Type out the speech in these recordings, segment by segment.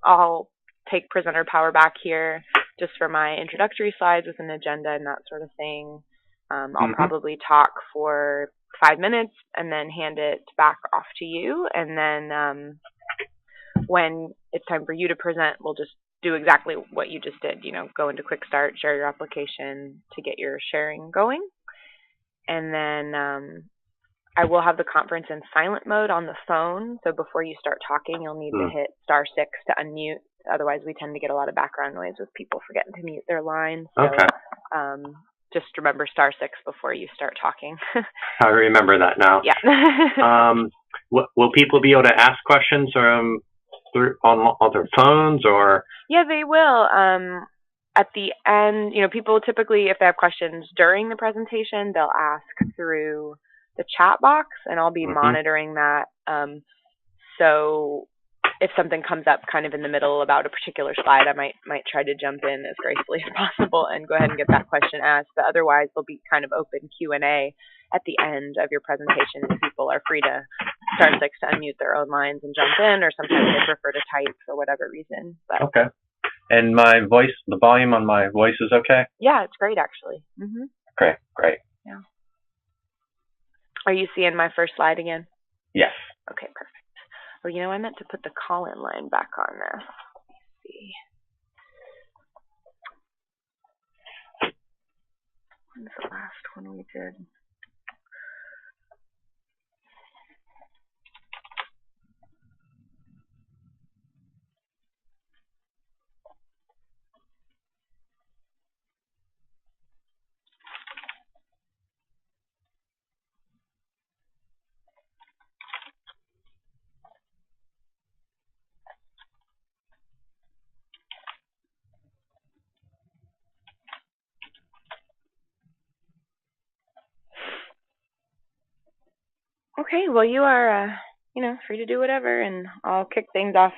I'll take presenter power back here just for my introductory slides with an agenda and that sort of thing. I'll probably talk for 5 minutes and then hand it back off to you. And then when it's time for you to present, we'll just do exactly what you just did, go into Quick Start, share your application to get your sharing going. And then I will have the conference in silent mode on the phone. So before you start talking, you'll need to hit *6 to unmute. Otherwise, we tend to get a lot of background noise with people forgetting to mute their lines. So, just remember *6 before you start talking. I remember that now. Yeah. Will people be able to ask questions on their phones or? Yeah, they will. At the end, people typically, if they have questions during the presentation, they'll ask through the chat box, and I'll be monitoring that. So if something comes up kind of in the middle about a particular slide, I might try to jump in as gracefully as possible and go ahead and get that question asked. But otherwise, there'll be kind of open Q&A at the end of your presentation, and people are free to *6 to unmute their own lines and jump in, or sometimes they prefer to type for whatever reason. But, okay. And my voice, the volume on my voice is okay? Yeah, it's great, actually. Great, great. Yeah. Are you seeing my first slide again? Yes. Okay, perfect. Well, I meant to put the call-in line back on this. Let me see. When's the last one we did? Okay, well, you are, free to do whatever, and I'll kick things off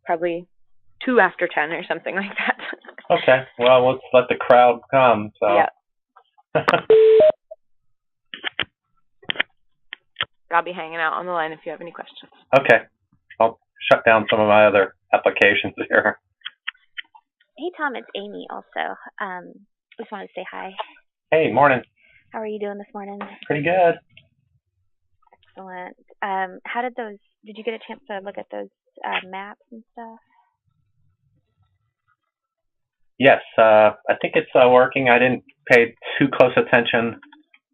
probably 2 after 10 or something like that. Okay, well, let's let the crowd come. So. Yeah. I'll be hanging out on the line if you have any questions. Okay, I'll shut down some of my other applications here. Hey, Tom, it's Amy also. Just wanted to say hi. Hey, morning. How are you doing this morning? Pretty good. Excellent. Did you get a chance to look at those maps and stuff? Yes, I think it's working. I didn't pay too close attention,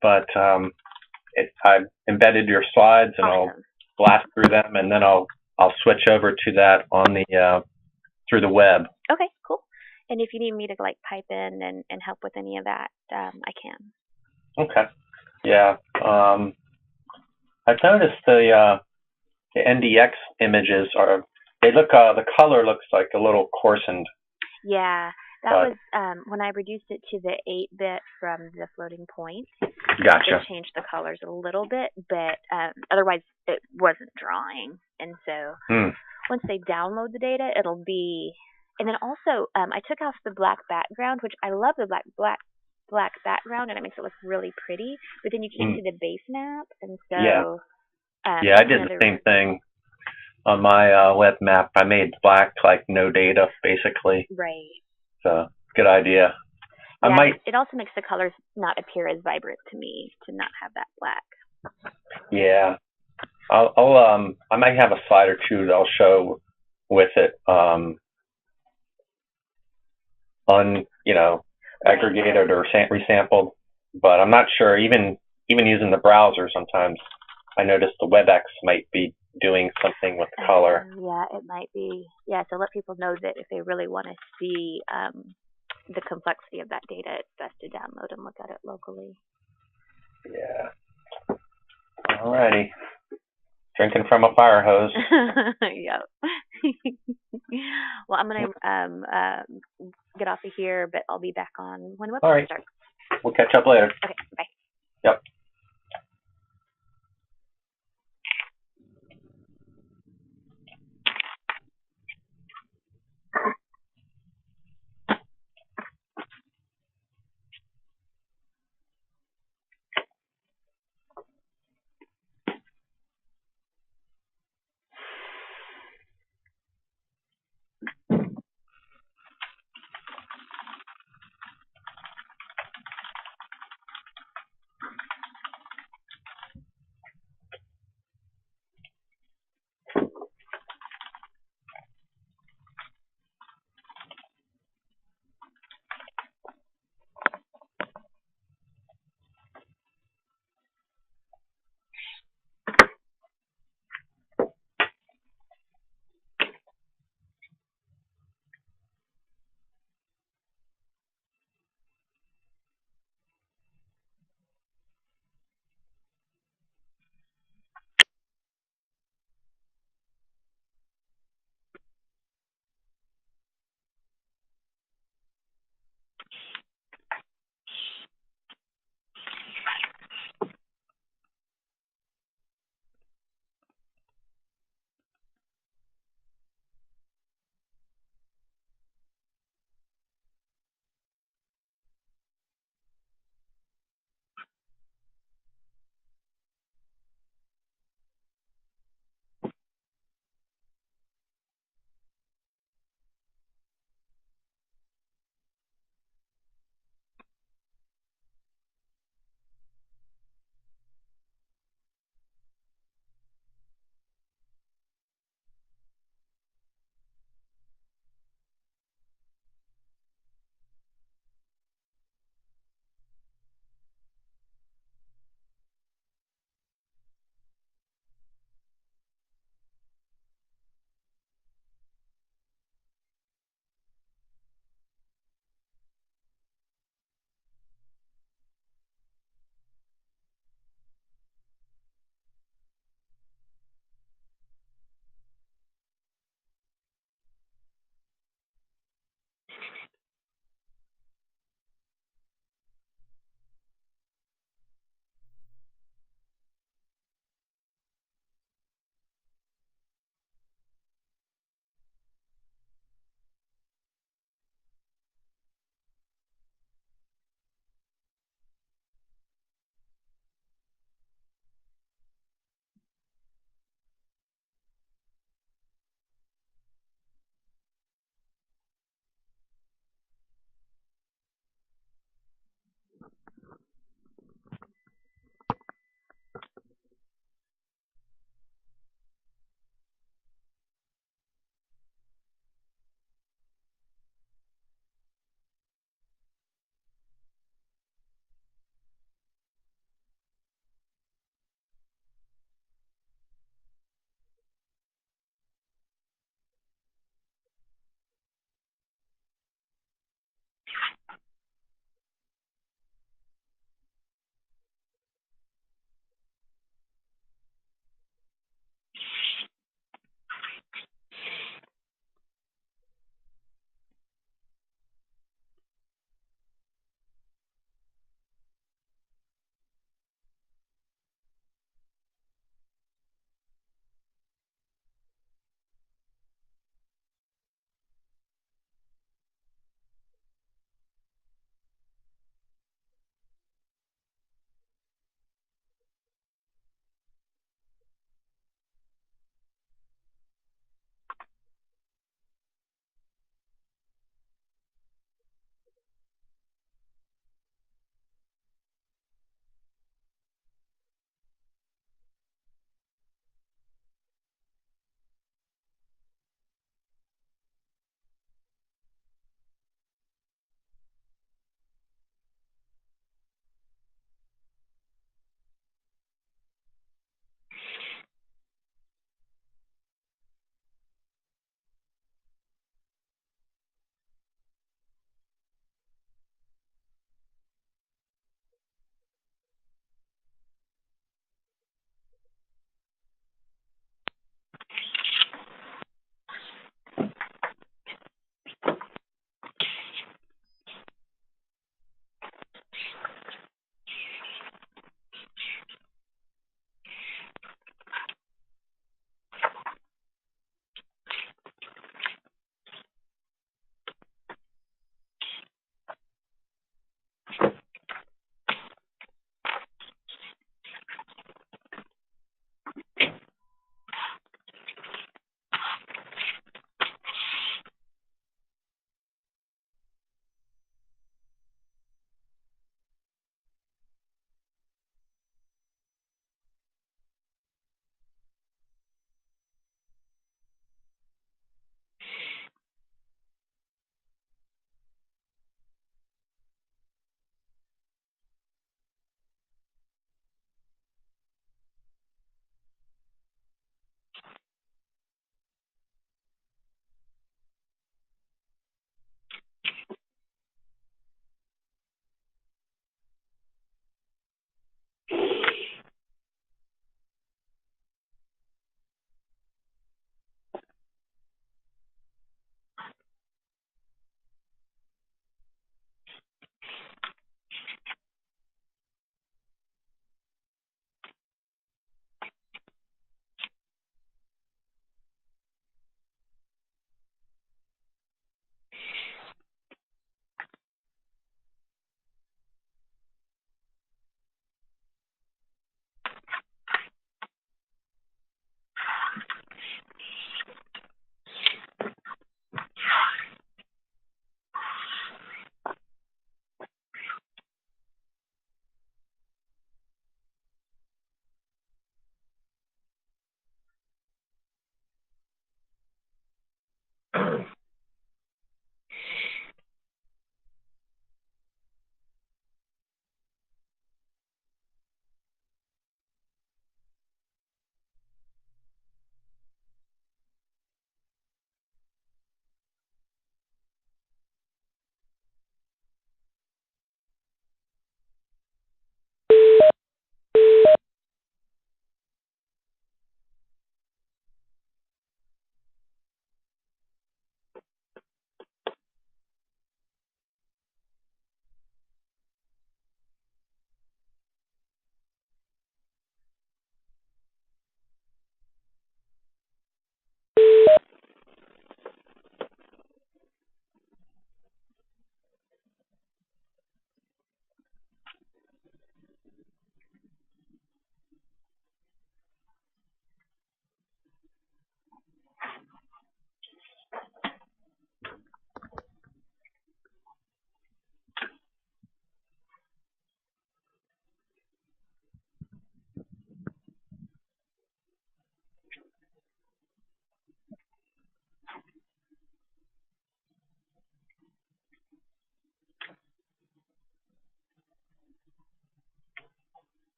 but I embedded your slides, and I'll blast through them, and then I'll switch over to that on the through the web. Okay, cool. And if you need me to pipe in and help with any of that, I can. Okay. Yeah. I've noticed the NDX images the color looks like a little coarsened. Yeah. That was when I reduced it to the 8-bit from the floating point. Gotcha. It changed the colors a little bit, but otherwise it wasn't drawing. And so once they download the data, it'll be. And then also, I took off the black background, which I love the black background, and it makes it look really pretty. But then you can't see the base map, and so yeah, I did the same thing on my web map. I made black no data basically. Right. So good idea. Yeah, it also makes the colors not appear as vibrant to me to not have that black. Yeah, I might have a slide or two that I'll show with it aggregated or resampled, but I'm not sure. Even using the browser, sometimes I notice the WebEx might be doing something with the color. Yeah, it might be. Yeah, so let people know that if they really want to see the complexity of that data, it's best to download and look at it locally. Yeah. Alrighty. Drinking from a fire hose. Yep. Well, I'm gonna get off of here, but I'll be back on when the website starts. We'll catch up later. Okay. Bye. Yep.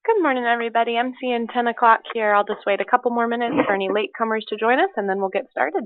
Good morning, everybody. I'm seeing 10 o'clock here. I'll just wait a couple more minutes for any latecomers to join us, and then we'll get started.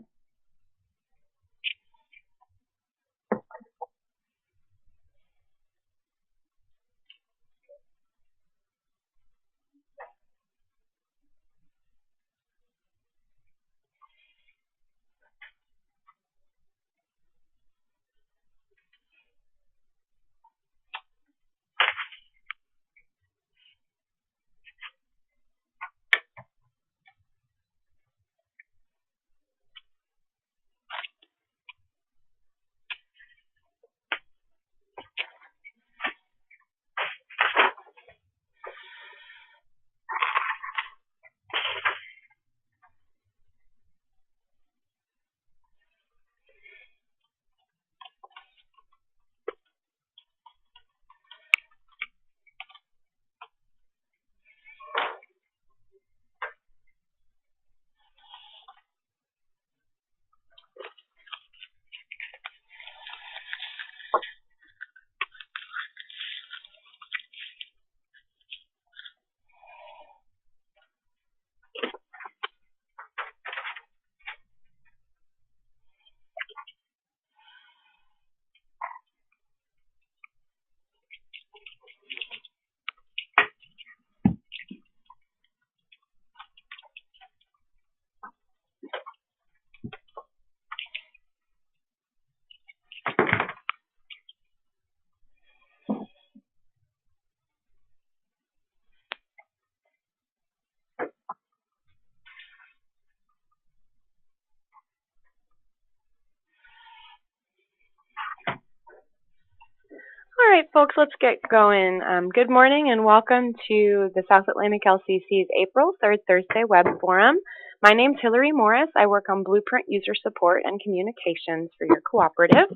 All right, folks, let's get going. Good morning and welcome to the South Atlantic LCC's April 3rd Thursday Web Forum. My name's Hillary Morris. I work on Blueprint User Support and Communications for your cooperative.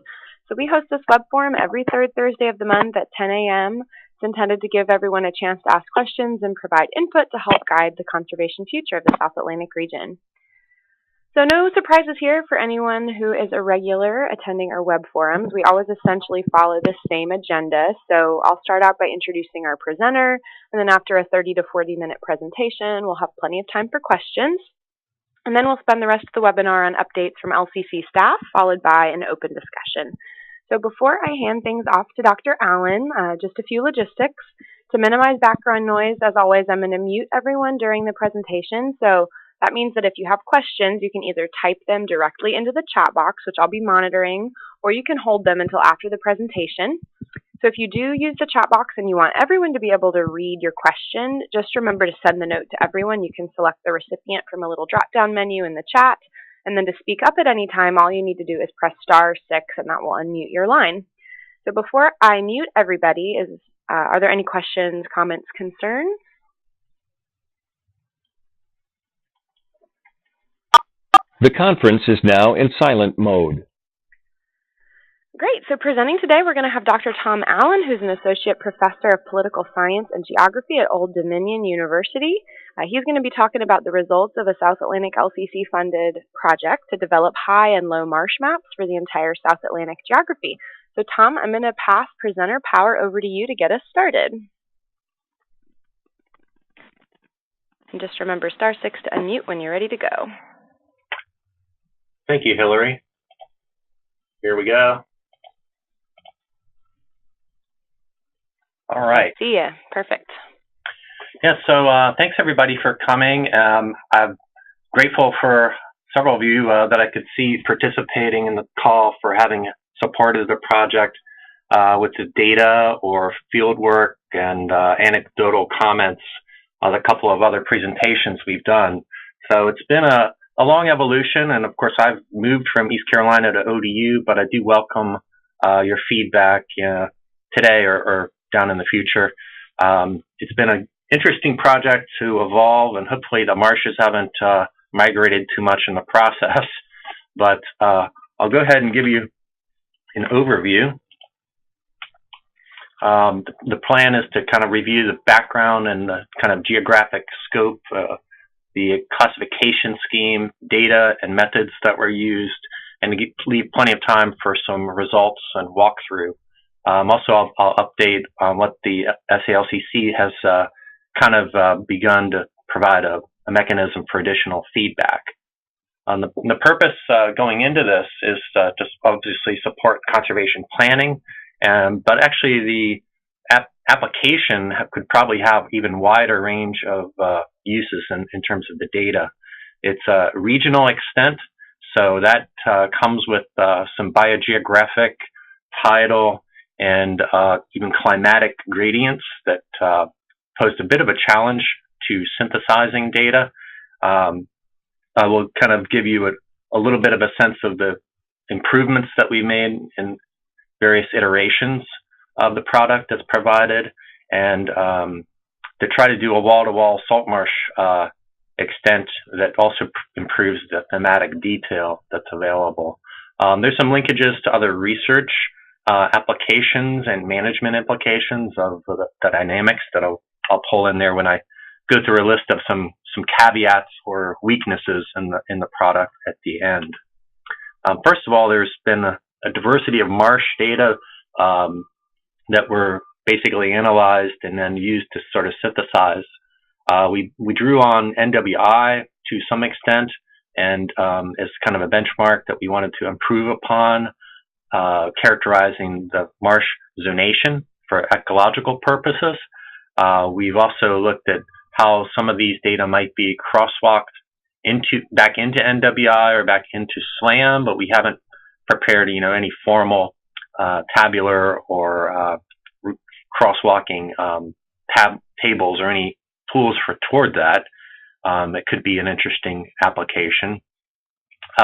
So we host this Web Forum every third Thursday of the month at 10 a.m. It's intended to give everyone a chance to ask questions and provide input to help guide the conservation future of the South Atlantic region. So no surprises here for anyone who is a regular attending our web forums. We always essentially follow the same agenda. So I'll start out by introducing our presenter, and then after a 30 to 40-minute presentation, we'll have plenty of time for questions. And then we'll spend the rest of the webinar on updates from LCC staff, followed by an open discussion. So before I hand things off to Dr. Allen, just a few logistics. To minimize background noise, as always, I'm going to mute everyone during the presentation. So that means that if you have questions, you can either type them directly into the chat box, which I'll be monitoring, or you can hold them until after the presentation. So if you do use the chat box and you want everyone to be able to read your question, just remember to send the note to everyone. You can select the recipient from a little drop-down menu in the chat, and then to speak up at any time, all you need to do is press *6, and that will unmute your line. So before I mute everybody, are there any questions, comments, concerns? The conference is now in silent mode. Great. So presenting today, we're going to have Dr. Tom Allen, who's an Associate Professor of Political Science and Geography at Old Dominion University. He's going to be talking about the results of a South Atlantic LCC-funded project to develop high and low marsh maps for the entire South Atlantic geography. So Tom, I'm going to pass presenter power over to you to get us started. And just remember *6 to unmute when you're ready to go. Thank you, Hillary. Here we go. All right. See ya. Perfect. Yeah, so thanks everybody for coming. I'm grateful for several of you that I could see participating in the call for having supported the project with the data or field work and anecdotal comments on a couple of other presentations we've done. So it's been a long evolution, and of course I've moved from East Carolina to ODU, but I do welcome your feedback today or down in the future. It's been an interesting project to evolve, and hopefully the marshes haven't migrated too much in the process. But I'll go ahead and give you an overview. The plan is to kind of review the background and the kind of geographic scope, the classification scheme, data, and methods that were used, and to leave plenty of time for some results and walkthrough. Also, I'll update on what the SALCC has kind of begun to provide a mechanism for additional feedback. The purpose going into this is to obviously support conservation planning, but actually the application could probably have even wider range of uses in terms of the data. It's a regional extent, so that comes with some biogeographic, tidal, and even climatic gradients that posed a bit of a challenge to synthesizing data. I will kind of give you a little bit of a sense of the improvements that we made in various iterations of the product that's provided, and to try to do a wall-to-wall salt marsh extent that also improves the thematic detail that's available. There's some linkages to other research applications and management implications of the dynamics that I'll pull in there when I go through a list of some caveats or weaknesses in the product at the end. First of all, there's been a diversity of marsh data that were basically analyzed and then used to sort of synthesize. We drew on NWI to some extent, and as kind of a benchmark that we wanted to improve upon, characterizing the marsh zonation for ecological purposes. We've also looked at how some of these data might be crosswalked back into NWI or back into SLAM, but we haven't prepared, any formal tabular or crosswalking tables or any tools toward that. It could be an interesting application.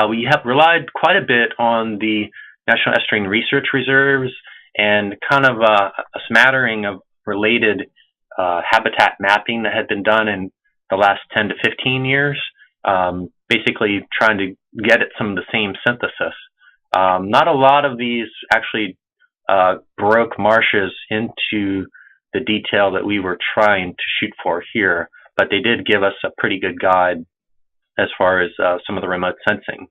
We have relied quite a bit on the National Estuarine Research Reserves and kind of a smattering of related habitat mapping that had been done in the last 10 to 15 years, basically trying to get at some of the same synthesis. Not a lot of these actually broke marshes into the detail that we were trying to shoot for here, but they did give us a pretty good guide as far as some of the remote sensing.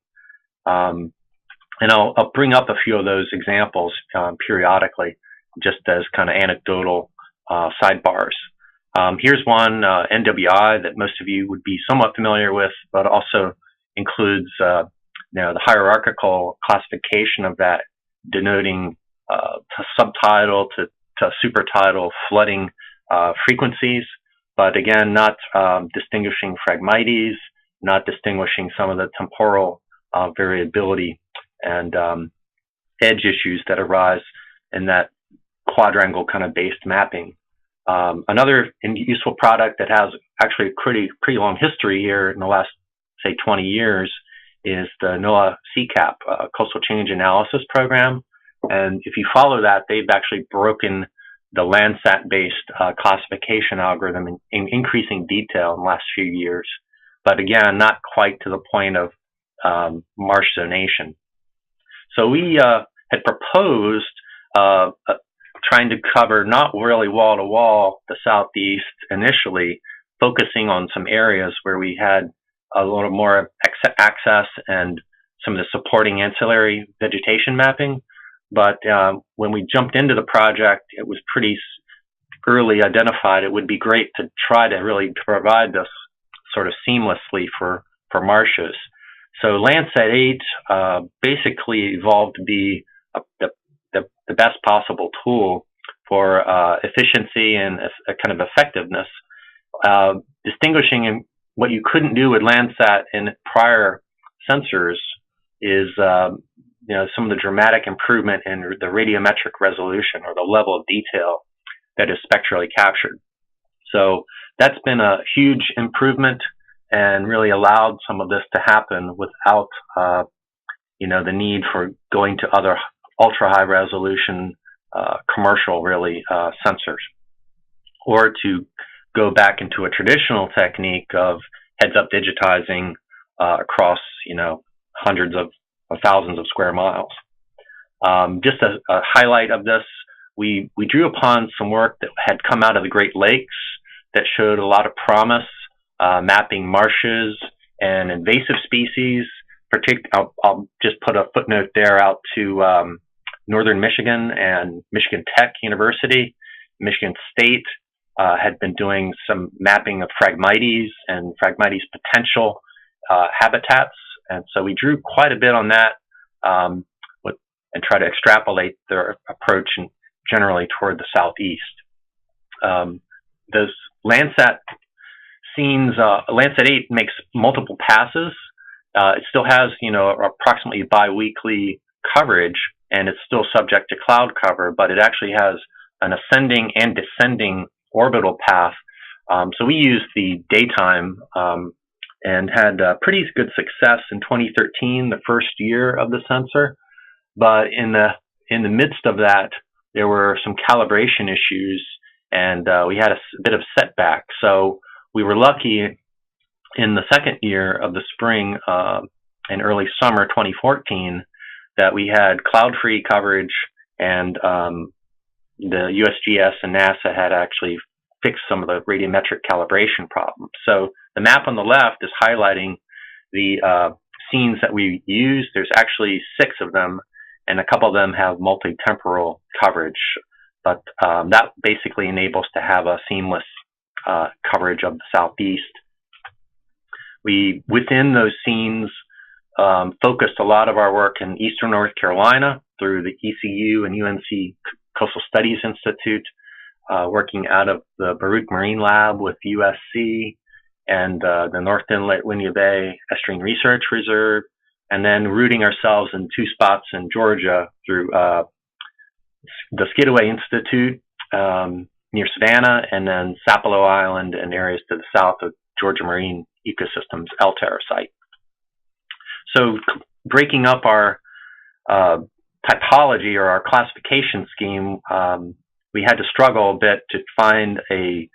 And I'll bring up a few of those examples periodically, just as kind of anecdotal sidebars. Here's one, NWI, that most of you would be somewhat familiar with, but also includes the hierarchical classification of that, denoting subtidal to supertidal flooding frequencies, but again, not distinguishing phragmites, not distinguishing some of the temporal variability and edge issues that arise in that quadrangle kind of based mapping. Another useful product that has actually a pretty long history here in the last, say, 20 years is the NOAA CCAP, Coastal Change Analysis Program. And if you follow that, they've actually broken the Landsat-based classification algorithm in increasing detail in the last few years. But again, not quite to the point of marsh zonation. So we had proposed trying to cover not really wall-to-wall the southeast initially, focusing on some areas where we had a little more access and some of the supporting ancillary vegetation mapping. But when we jumped into the project, it was pretty early identified it would be great to try to really provide this sort of seamlessly for marshes. So Landsat 8 basically evolved to be the best possible tool for efficiency and a kind of effectiveness, distinguishing in what you couldn't do with Landsat in prior sensors is some of the dramatic improvement in the radiometric resolution or the level of detail that is spectrally captured. So that's been a huge improvement and really allowed some of this to happen without the need for going to other ultra high resolution commercial sensors, or to go back into a traditional technique of heads-up digitizing across hundreds of thousands of square miles. Just a highlight of this, we drew upon some work that had come out of the Great Lakes that showed a lot of promise mapping marshes and invasive species. I'll just put a footnote there out to Northern Michigan and Michigan Tech University. Michigan State had been doing some mapping of Phragmites and Phragmites potential habitats. And so we drew quite a bit on that and try to extrapolate their approach generally toward the southeast. Those Landsat scenes, Landsat 8 makes multiple passes. It still has, approximately bi-weekly coverage, and it's still subject to cloud cover, but it actually has an ascending and descending orbital path. So we used the daytime and had pretty good success in 2013, the first year of the sensor. But in the midst of that, there were some calibration issues, and we had a bit of setback. So we were lucky in the second year of the spring and early summer 2014 that we had cloud-free coverage, and the USGS and NASA had actually fixed some of the radiometric calibration problems. So the map on the left is highlighting the scenes that we use. There's actually 6 of them, and a couple of them have multi-temporal coverage. But that basically enables to have a seamless coverage of the southeast. We, within those scenes, focused a lot of our work in eastern North Carolina through the ECU and UNC Coastal Studies Institute, working out of the Baruch Marine Lab with USC and the North Inlet Winyah Bay Estuarine Research Reserve, and then rooting ourselves in 2 spots in Georgia through the Skidaway Institute near Savannah, and then Sapelo Island and areas to the south of Georgia Marine Ecosystems Altair site. So breaking up our typology or our classification scheme, we had to struggle a bit to find a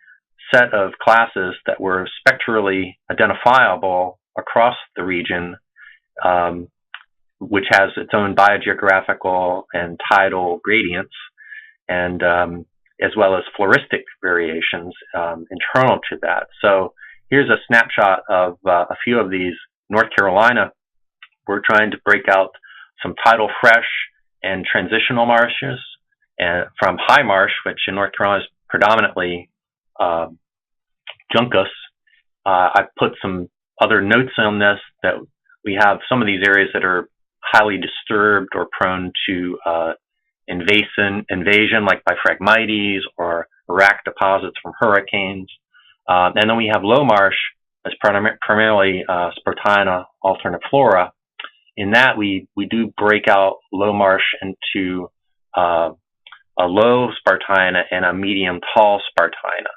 set of classes that were spectrally identifiable across the region, which has its own biogeographical and tidal gradients, and as well as floristic variations internal to that. So here's a snapshot of a few of these. North Carolina, we're trying to break out some tidal fresh and transitional marshes, and from high marsh, which in North Carolina is predominantly juncus. I put some other notes on this, that we have some of these areas that are highly disturbed or prone to invasion, like by Phragmites or rack deposits from hurricanes. And then we have low marsh as primarily Spartina alterniflora. In that, we do break out low marsh into a low Spartina and a medium tall Spartina.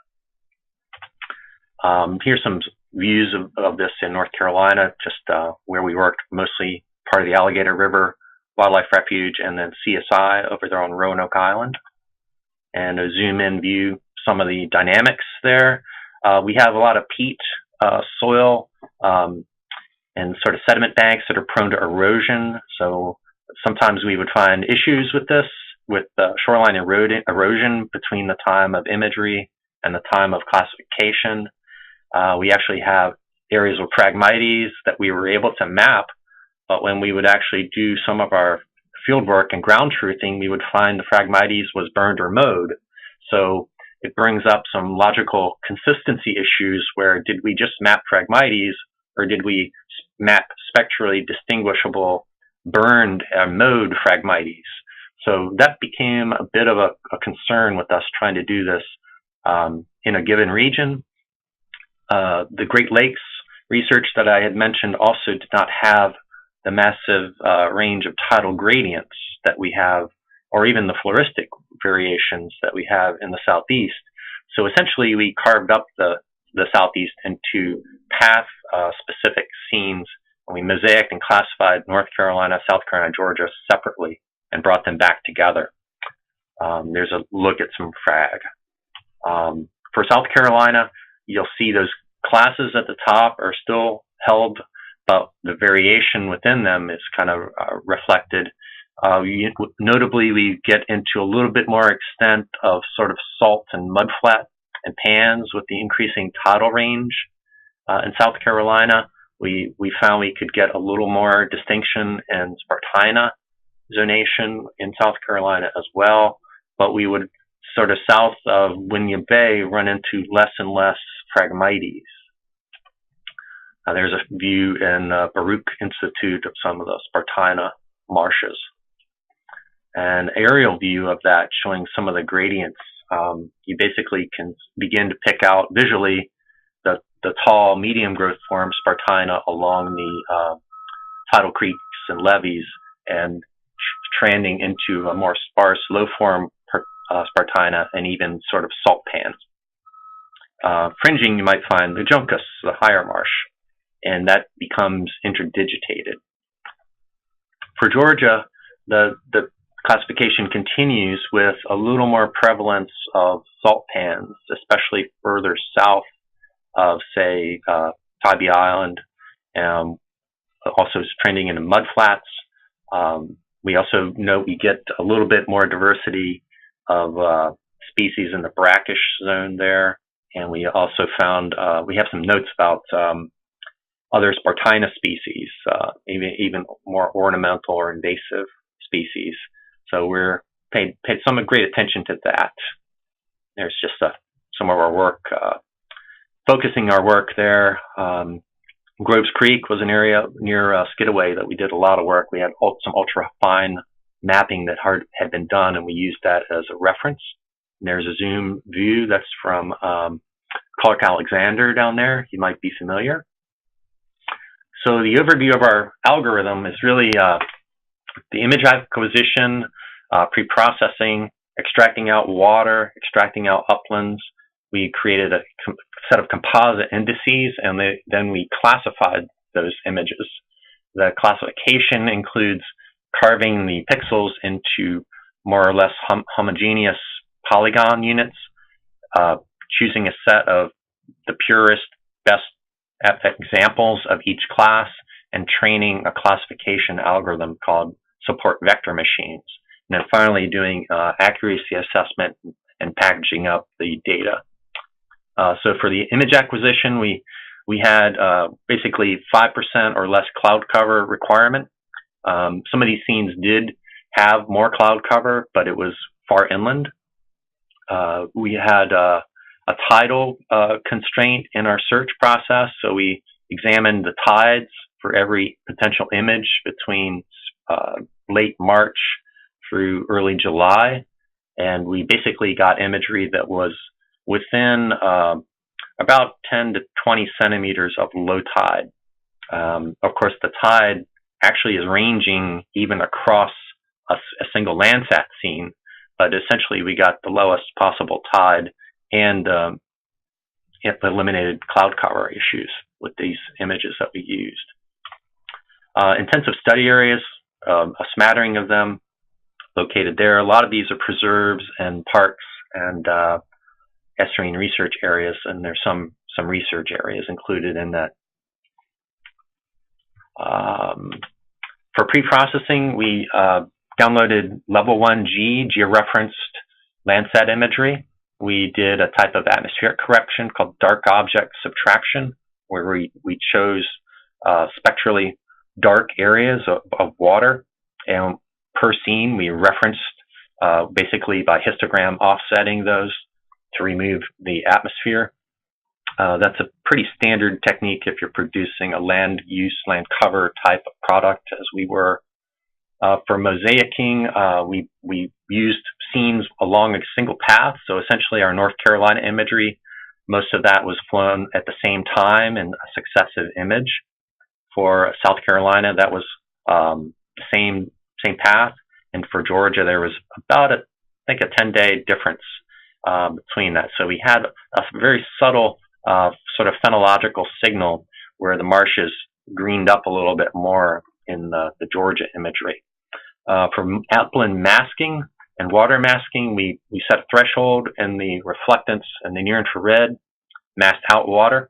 Here's some views of this in North Carolina, just where we worked, mostly part of the Alligator River Wildlife Refuge and then CSI over there on Roanoke Island. And a zoom in view, some of the dynamics there. We have a lot of peat soil and sort of sediment banks that are prone to erosion. So sometimes we would find issues with this, with shoreline erosion between the time of imagery and the time of classification. We actually have areas of Phragmites that we were able to map, but when we would actually do some of our field work and ground truthing, we would find the Phragmites was burned or mowed. So it brings up some logical consistency issues where did we just map Phragmites or did we map spectrally distinguishable burned and mowed Phragmites? So that became a bit of a concern with us trying to do this in a given region. The Great Lakes research that I had mentioned also did not have the massive range of tidal gradients that we have, or even the floristic variations that we have in the Southeast. So essentially we carved up the Southeast into path-specific scenes, and we mosaicked and classified North Carolina, South Carolina, Georgia separately and brought them back together. There's a look at some frag. For South Carolina, you'll see those classes at the top are still held, but the variation within them is kind of reflected. Notably, we get into a little bit more extent of sort of salt and mudflat and pans with the increasing tidal range. In South Carolina, we found we could get a little more distinction in Spartina zonation in South Carolina as well, but we would sort of south of Winyah Bay run into less and less Phragmites. There's a view in Baruch Institute of some of the Spartina marshes. An aerial view of that showing some of the gradients. You basically can begin to pick out visually the tall, medium growth form Spartina along the tidal creeks and levees and trending into a more sparse, low form Spartina and even sort of salt pans. Fringing, you might find the Juncus, the higher marsh, and that becomes interdigitated. For Georgia, the classification continues with a little more prevalence of salt pans, especially further south of, say, Tybee Island. Also is trending into mudflats. We also note we get a little bit more diversity of species in the brackish zone there. And we also found, we have some notes about other Spartina species, even more ornamental or invasive species. So we're paid some great attention to that. There's just some of our work, focusing our work there. Groves Creek was an area near Skidaway that we did a lot of work. We had some ultra-fine mapping that had been done, and we used that as a reference. And there's a zoom view that's from Clark Alexander down there. You might be familiar. So the overview of our algorithm is really the image acquisition, pre-processing, extracting out water, extracting out uplands. We created a set of composite indices, and then we classified those images. The classification includes carving the pixels into more or less homogeneous polygon units, choosing a set of the purest, best examples of each class, and training a classification algorithm called support vector machines. And then finally doing accuracy assessment and packaging up the data. So for the image acquisition, we had basically 5% or less cloud cover requirement. Some of these scenes did have more cloud cover, but it was far inland. We had a tidal constraint in our search process, so we examined the tides for every potential image between late March through early July, and we basically got imagery that was within about 10 to 20 centimeters of low tide. Of course, the tide actually is ranging even across a single Landsat scene, but essentially we got the lowest possible tide and it eliminated cloud cover issues with these images that we used. Intensive study areas, a smattering of them located there. A lot of these are preserves and parks and estuarine research areas, and there's some research areas included in that. For pre-processing, we downloaded level 1G georeferenced Landsat imagery. We did a type of atmospheric correction called dark object subtraction, where we chose spectrally dark areas of water, and per scene we referenced basically by histogram offsetting those to remove the atmosphere. That's a pretty standard technique if you're producing a land use, land cover type of product, as we were. For mosaicing, we used scenes along a single path. So essentially our North Carolina imagery, most of that was flown at the same time in a successive image. For South Carolina, that was the same path. And for Georgia, there was about, I think, a 10-day difference between that. So we had a very subtle sort of phenological signal where the marshes greened up a little bit more in the Georgia imagery. For upland masking and water masking, we set a threshold in the reflectance and the near-infrared masked out water.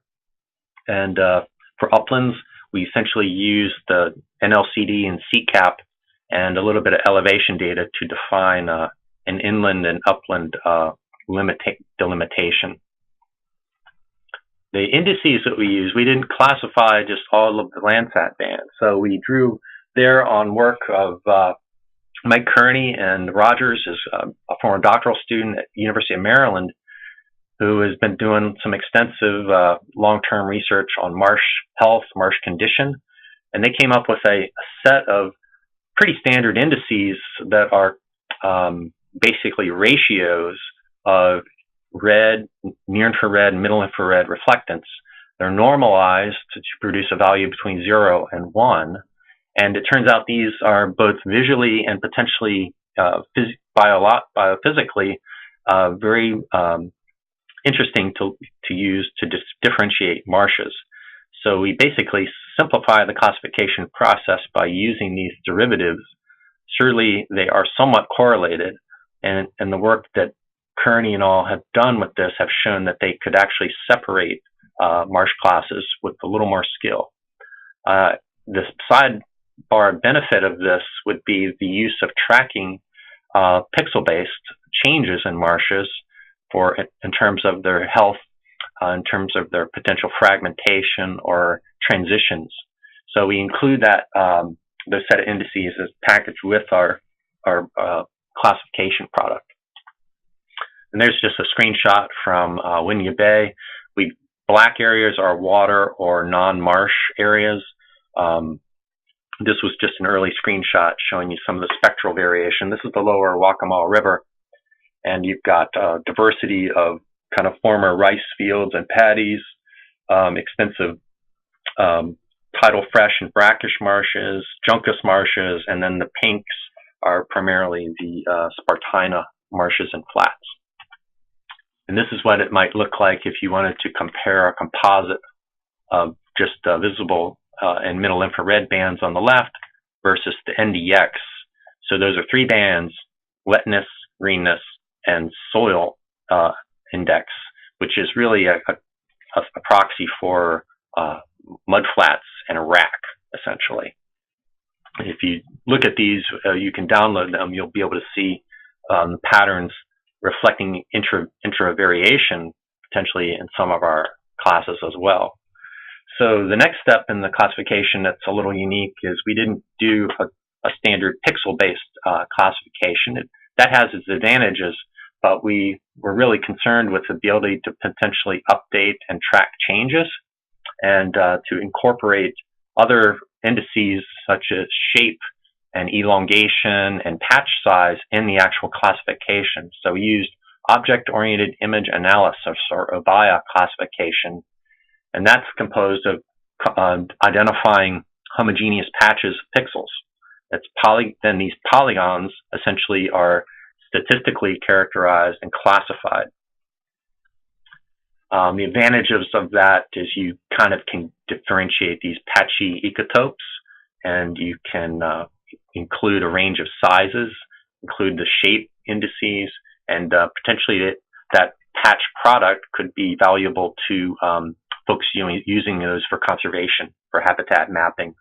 And for uplands, we essentially used the NLCD and CCAP and a little bit of elevation data to define an inland and upland delimitation. The indices that we used, we didn't classify just all of the Landsat bands. So we drew there on work of Mike Kearney and Rogers, is a former doctoral student at the University of Maryland, who has been doing some extensive long-term research on marsh health, marsh condition. And they came up with a set of pretty standard indices that are basically ratios of red, near-infrared, and middle-infrared reflectance. They're normalized to produce a value between 0 and 1. And it turns out these are both visually and potentially biophysically very interesting to use to differentiate marshes. So we basically simplify the classification process by using these derivatives. Surely they are somewhat correlated, and the work that Kearney and all have done with this have shown that they could actually separate marsh classes with a little more skill. The sidebar benefit of this would be the use of tracking pixel-based changes in marshes in terms of their health, in terms of their potential fragmentation or transitions. So we include that those set of indices as packaged with our classification product. And there's just a screenshot from Winyah Bay. Black areas are water or non-marsh areas. This was just an early screenshot showing you some of the spectral variation. This is the lower Waccamaw River, and you've got diversity of kind of former rice fields and paddies, extensive tidal fresh and brackish marshes, juncus marshes, and then the pinks are primarily the Spartina marshes and flats. And this is what it might look like if you wanted to compare a composite of just visible and middle infrared bands on the left versus the NDX. So those are 3 bands: wetness, greenness, and soil index, which is really a proxy for mud flats and a rack, essentially. If you look at these, you can download them. You'll be able to see patterns reflecting intra-variation potentially in some of our classes as well. So the next step in the classification that's a little unique is we didn't do a standard pixel-based classification. That has its advantages, but we were really concerned with the ability to potentially update and track changes and to incorporate other indices such as shape and elongation and patch size in the actual classification. So we used object-oriented image analysis, or OBIA classification, and that's composed of identifying homogeneous patches of pixels. Then these polygons essentially are statistically characterized and classified. The advantages of that is you kind of can differentiate these patchy ecotopes, and you can include a range of sizes, include the shape indices, and potentially that patch product could be valuable to folks using those for conservation, for habitat mapping.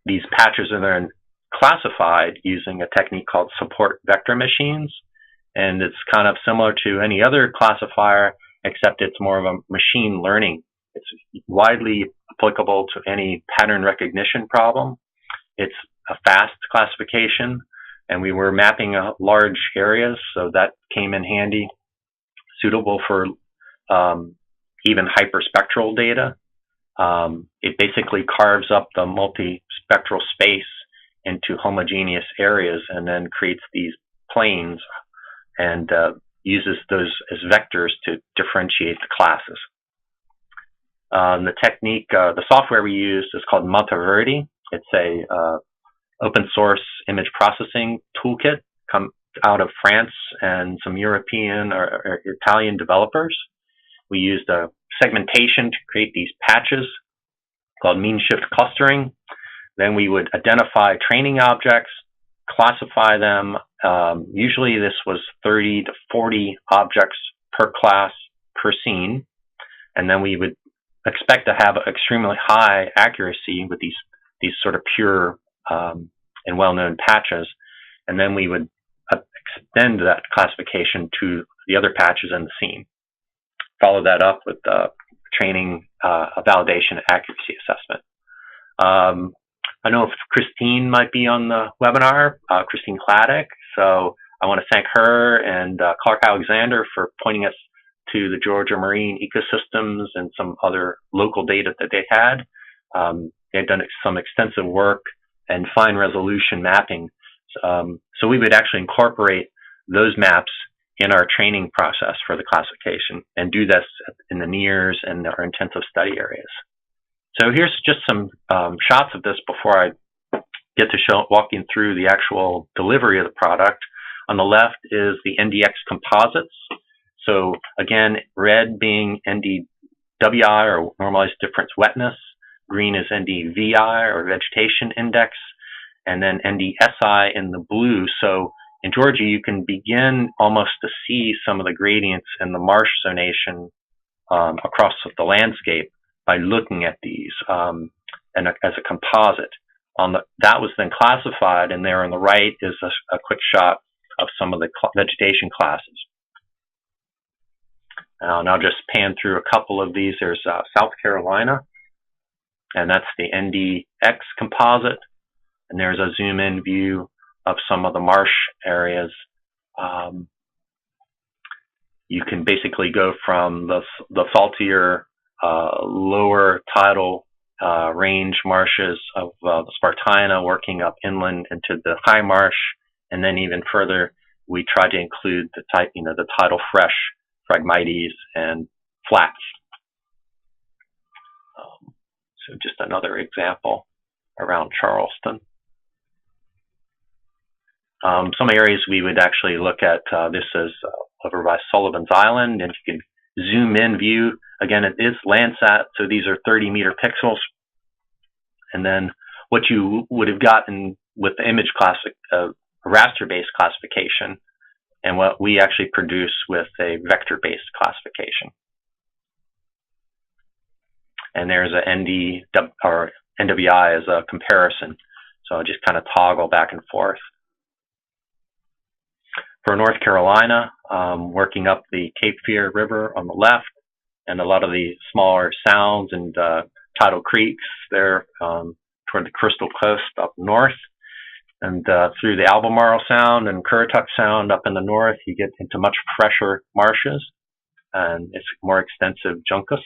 These patches are then classified using a technique called support vector machines, and it's kind of similar to any other classifier, except it's more of a machine learning. It's widely applicable to any pattern recognition problem. It's a fast classification, and we were mapping large areas, so that came in handy, suitable for even hyperspectral data. It basically carves up the multispectral space into homogeneous areas and then creates these planes and uses those as vectors to differentiate the classes. The technique, the software we used is called Monteverdi. It's a open source image processing toolkit come out of France and some European or Italian developers. We used a segmentation to create these patches called mean shift clustering. Then we would identify training objects, classify them. Usually this was 30 to 40 objects per class per scene. And then we would expect to have extremely high accuracy with these sort of pure and well-known patches. And then we would extend that classification to the other patches in the scene. Follow that up with training, a validation accuracy assessment. I know if Christine might be on the webinar, Christine Kladek. So I want to thank her and Clark Alexander for pointing us to the Georgia marine ecosystems and some other local data that they had. They had done some extensive work and fine resolution mapping. So we would actually incorporate those maps in our training process for the classification and do this in the NEARS and our intensive study areas. So here's just some shots of this before I get to walking through the actual delivery of the product. On the left is the NDX composites. So again, red being NDWI or normalized difference wetness, green is NDVI or vegetation index, and then NDSI in the blue. So in Georgia, you can begin almost to see some of the gradients in the marsh zonation across the landscape by looking at these and as a composite. That was then classified, and there on the right is a quick shot of some of the vegetation classes. And I'll just pan through a couple of these. There's South Carolina, and that's the NDX composite. And there's a zoom-in view of some of the marsh areas. You can basically go from the saltier, lower tidal range marshes of the Spartina working up inland into the high marsh, and then even further, we try to include the tidal fresh Phragmites and flats. So just another example around Charleston. Some areas we would actually look at, this is over by Sullivan's Island, and you can zoom in view. Again, it is Landsat, so these are 30-meter pixels. And then what you would have gotten with the image raster-based classification, and what we actually produce with a vector-based classification. And there's an NWI as a comparison. So I'll just kind of toggle back and forth. For North Carolina, working up the Cape Fear River on the left, and a lot of the smaller sounds and tidal creeks there toward the Crystal Coast up north, and through the Albemarle Sound and Currituck Sound up in the north, you get into much fresher marshes, and it's more extensive juncus.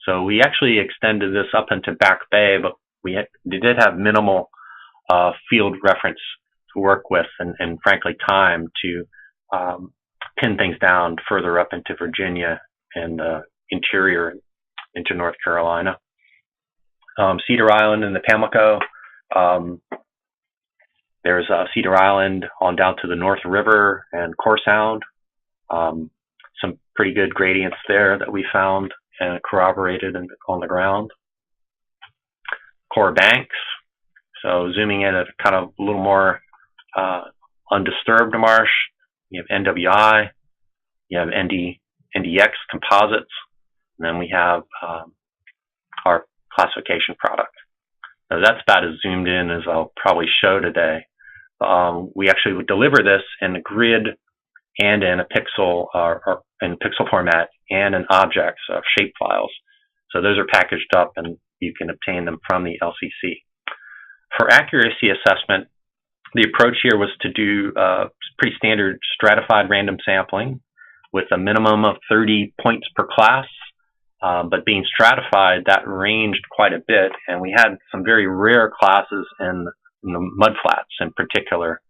So we actually extended this up into Back Bay, but we did have minimal field reference to work with, and frankly time to pin things down further up into Virginia and interior into North Carolina. Cedar Island and the Pamlico, There's Cedar Island on down to the North River and Core Sound. Some pretty good gradients there that we found and corroborated on the ground. Core banks. So zooming in at kind of a little more undisturbed marsh. You have NWI. You have NDX composites. And then we have our classification product. Now that's about as zoomed in as I'll probably show today. We actually would deliver this in a grid and in a pixel or in pixel format and in objects, shape files. So those are packaged up and you can obtain them from the LCC. For accuracy assessment, the approach here was to do pretty standard stratified random sampling with a minimum of 30 points per class. But being stratified, that ranged quite a bit, and we had some very rare classes in the mudflats in particular.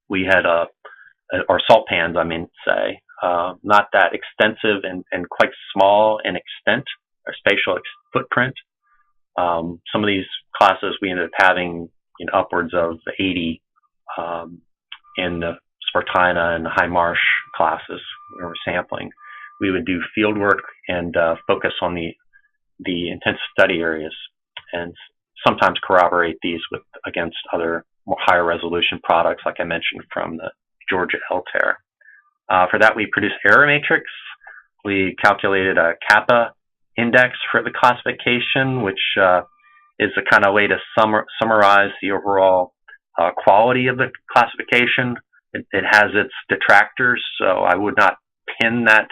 We had or salt pans, I mean, not that extensive and quite small in extent or spatial footprint. Some of these classes we ended up having upwards of 80 in the Spartina and the High Marsh classes we were sampling. We would do field work and focus on the intensive study areas and sometimes corroborate these against other more higher resolution products like I mentioned from the Georgia LTER. For that we produced error matrix. We calculated a kappa index for the classification, which is a kind of way to summarize the overall quality of the classification. It has its detractors, so I would not pin that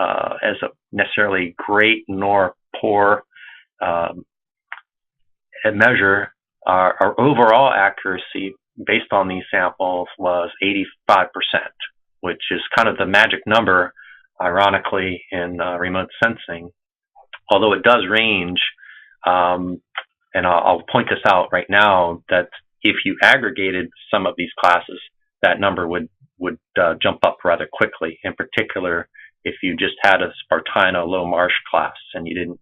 as a necessarily great nor poor measure. Our overall accuracy based on these samples was 85%, which is kind of the magic number, ironically, in remote sensing. Although it does range, and I'll point this out right now, that if you aggregated some of these classes, that number would jump up rather quickly. In particular, if you just had a Spartina low marsh class and you didn't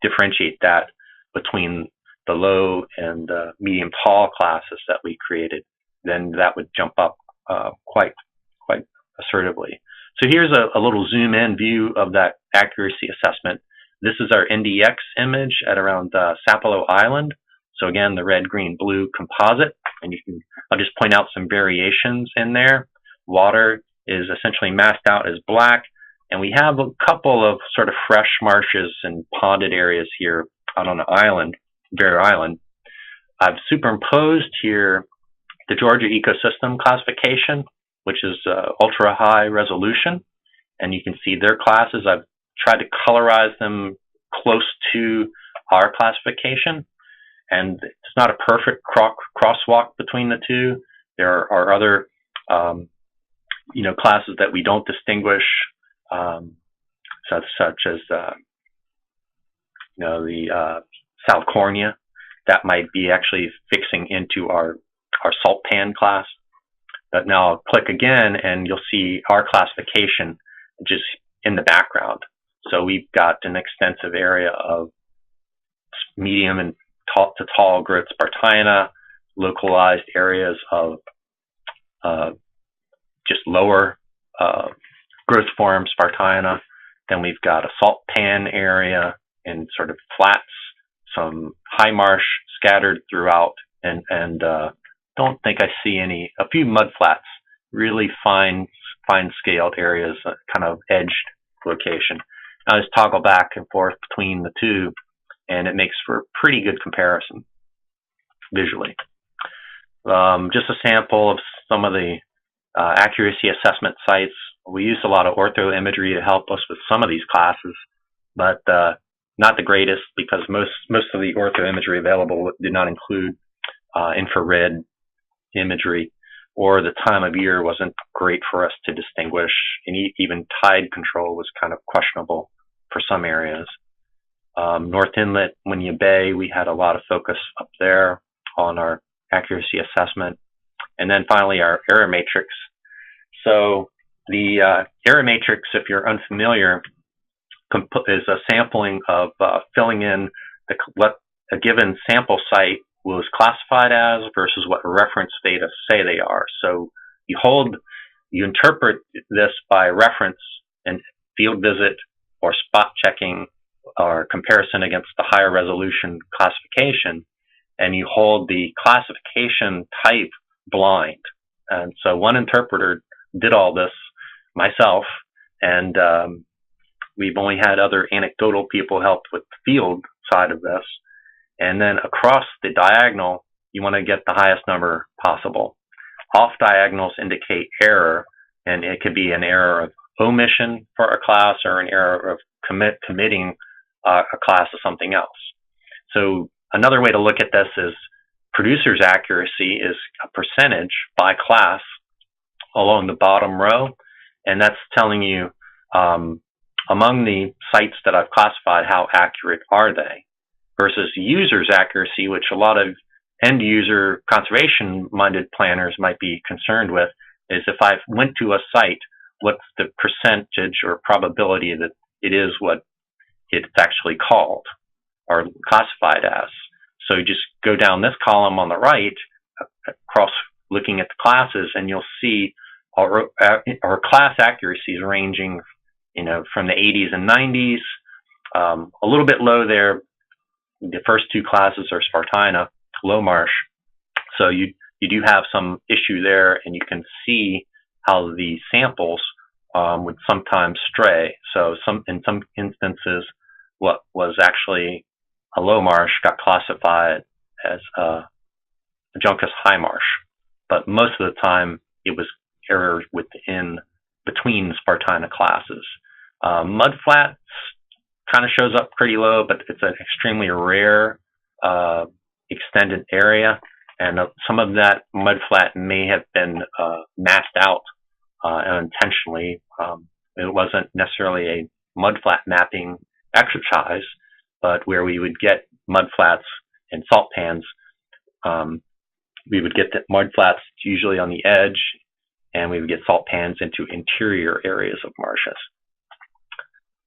differentiate that between the low and medium tall classes that we created, then that would jump up quite assertively. So here's a little zoom in view of that accuracy assessment. This is our NDX image at around Sapelo Island. So again, the red, green, blue composite, and I'll just point out some variations in there. Water is essentially masked out as black, and we have a couple of sort of fresh marshes and ponded areas here out on the island, Bear Island. I've superimposed here the Georgia ecosystem classification, which is ultra high resolution, and you can see their classes. I've tried to colorize them close to our classification, and it's not a perfect crosswalk between the two. There are other classes that we don't distinguish, such as the South Cornea, that might be actually fixing into our salt pan class. But now I'll click again and you'll see our classification just in the background. So we've got an extensive area of medium and tall growth Spartina, localized areas of just lower growth form Spartina. Then we've got a salt pan area and sort of flats, some high marsh scattered throughout, and don't think I see a few mud flats, really fine scaled areas, kind of edged location. I just toggle back and forth between the two, and it makes for a pretty good comparison visually. Just a sample of some of the accuracy assessment sites. We use a lot of ortho imagery to help us with some of these classes, but not the greatest, because most of the ortho imagery available did not include infrared imagery, or the time of year wasn't great for us to distinguish, and even tide control was kind of questionable for some areas. North Inlet, Winyah Bay, we had a lot of focus up there on our accuracy assessment. And then finally our error matrix. So the error matrix, if you're unfamiliar, is a sampling of filling in a given sample site was classified as versus what reference data say they are. So you interpret this by reference and field visit or spot checking or comparison against the higher resolution classification, and you hold the classification type blind. And so one interpreter did all this, myself, and we've only had other anecdotal people help with the field side of this. And then across the diagonal, you want to get the highest number possible. Off diagonals indicate error, and it could be an error of omission for a class or an error of committing a class to something else. So another way to look at this is producer's accuracy is a percentage by class along the bottom row, and that's telling you among the sites that I've classified, how accurate are they, versus user's accuracy, which a lot of end user conservation minded planners might be concerned with, is if I went to a site, what's the percentage or probability that it is what it's actually called or classified as. So you just go down this column on the right, across looking at the classes, and you'll see our class accuracies ranging, from the 80s and 90s, a little bit low there. The first two classes are Spartina, low Marsh. So you do have some issue there, and you can see how the samples would sometimes stray. So in some instances, what was actually a low Marsh got classified as a Juncus high Marsh, but most of the time it was errors between Spartina classes. Mudflats kind of shows up pretty low, but it's an extremely rare extended area, and some of that mudflat may have been masked out unintentionally. It wasn't necessarily a mudflat mapping exercise, but where we would get mudflats and salt pans, we would get the mudflats usually on the edge, and we would get salt pans into interior areas of marshes.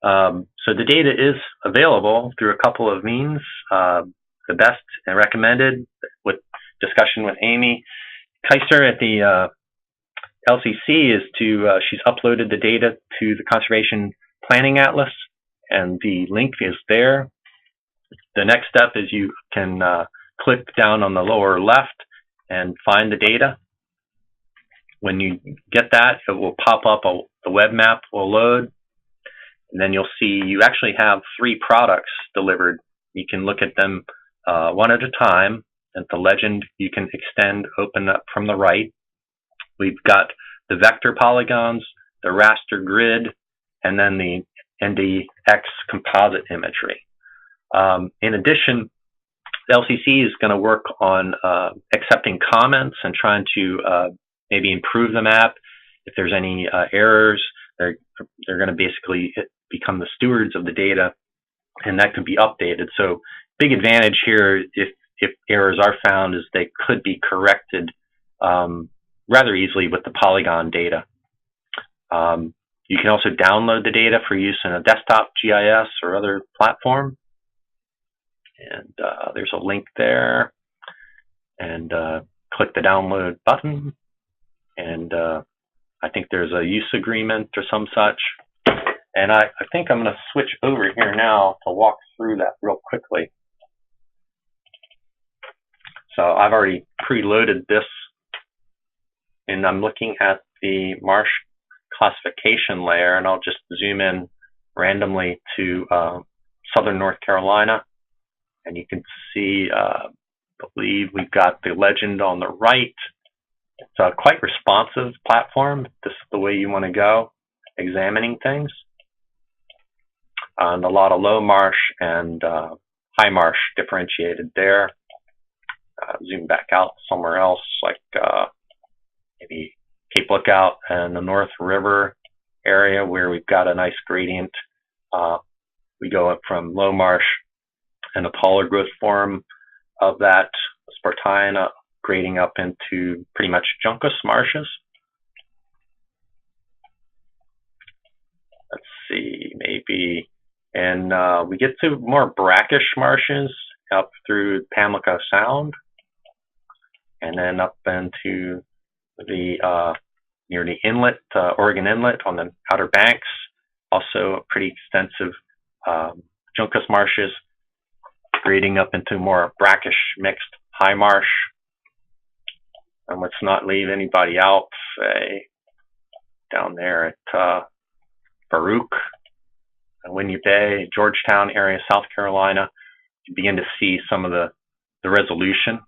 So the data is available through a couple of means. The best and recommended, with discussion with Amy Keister at the LCC, is she's uploaded the data to the Conservation Planning Atlas, and the link is there. The next step is you can click down on the lower left and find the data. When you get that, it will pop up, the web map will load, and then you'll see you actually have 3 products delivered. You can look at them one at a time, and the legend you can open up from the right. We've got the vector polygons, the raster grid, and then the NDX composite imagery. In addition, the LCC is going to work on accepting comments and trying to maybe improve the map. If there's any errors, they're going to basically become the stewards of the data, and that could be updated. So big advantage here, if errors are found, is they could be corrected rather easily with the polygon data. You can also download the data for use in a desktop GIS or other platform. And there's a link there. And click the download button. And I think there's a use agreement or some such. And I think I'm going to switch over here now to walk through that real quickly. So I've already preloaded this, and I'm looking at the Marsh classification layer, and I'll just zoom in randomly to southern North Carolina, and you can see, I believe we've got the legend on the right. It's a quite responsive platform. This is the way you want to go, examining things. And a lot of low marsh and high marsh differentiated there. Zoom back out somewhere else, like maybe Cape Lookout and the North River area, where we've got a nice gradient. We go up from low marsh and a taller growth form of that Spartina, grading up into pretty much Juncus marshes. Let's see, maybe, and we get to more brackish marshes up through Pamlico Sound. and then up into the near the inlet, Oregon Inlet on the Outer Banks. Also pretty extensive Juncus marshes, grading up into more brackish mixed high marsh. And let's not leave anybody out, say, down there at Baruch, Winnie Bay, Georgetown area, South Carolina. You begin to see some of the resolution.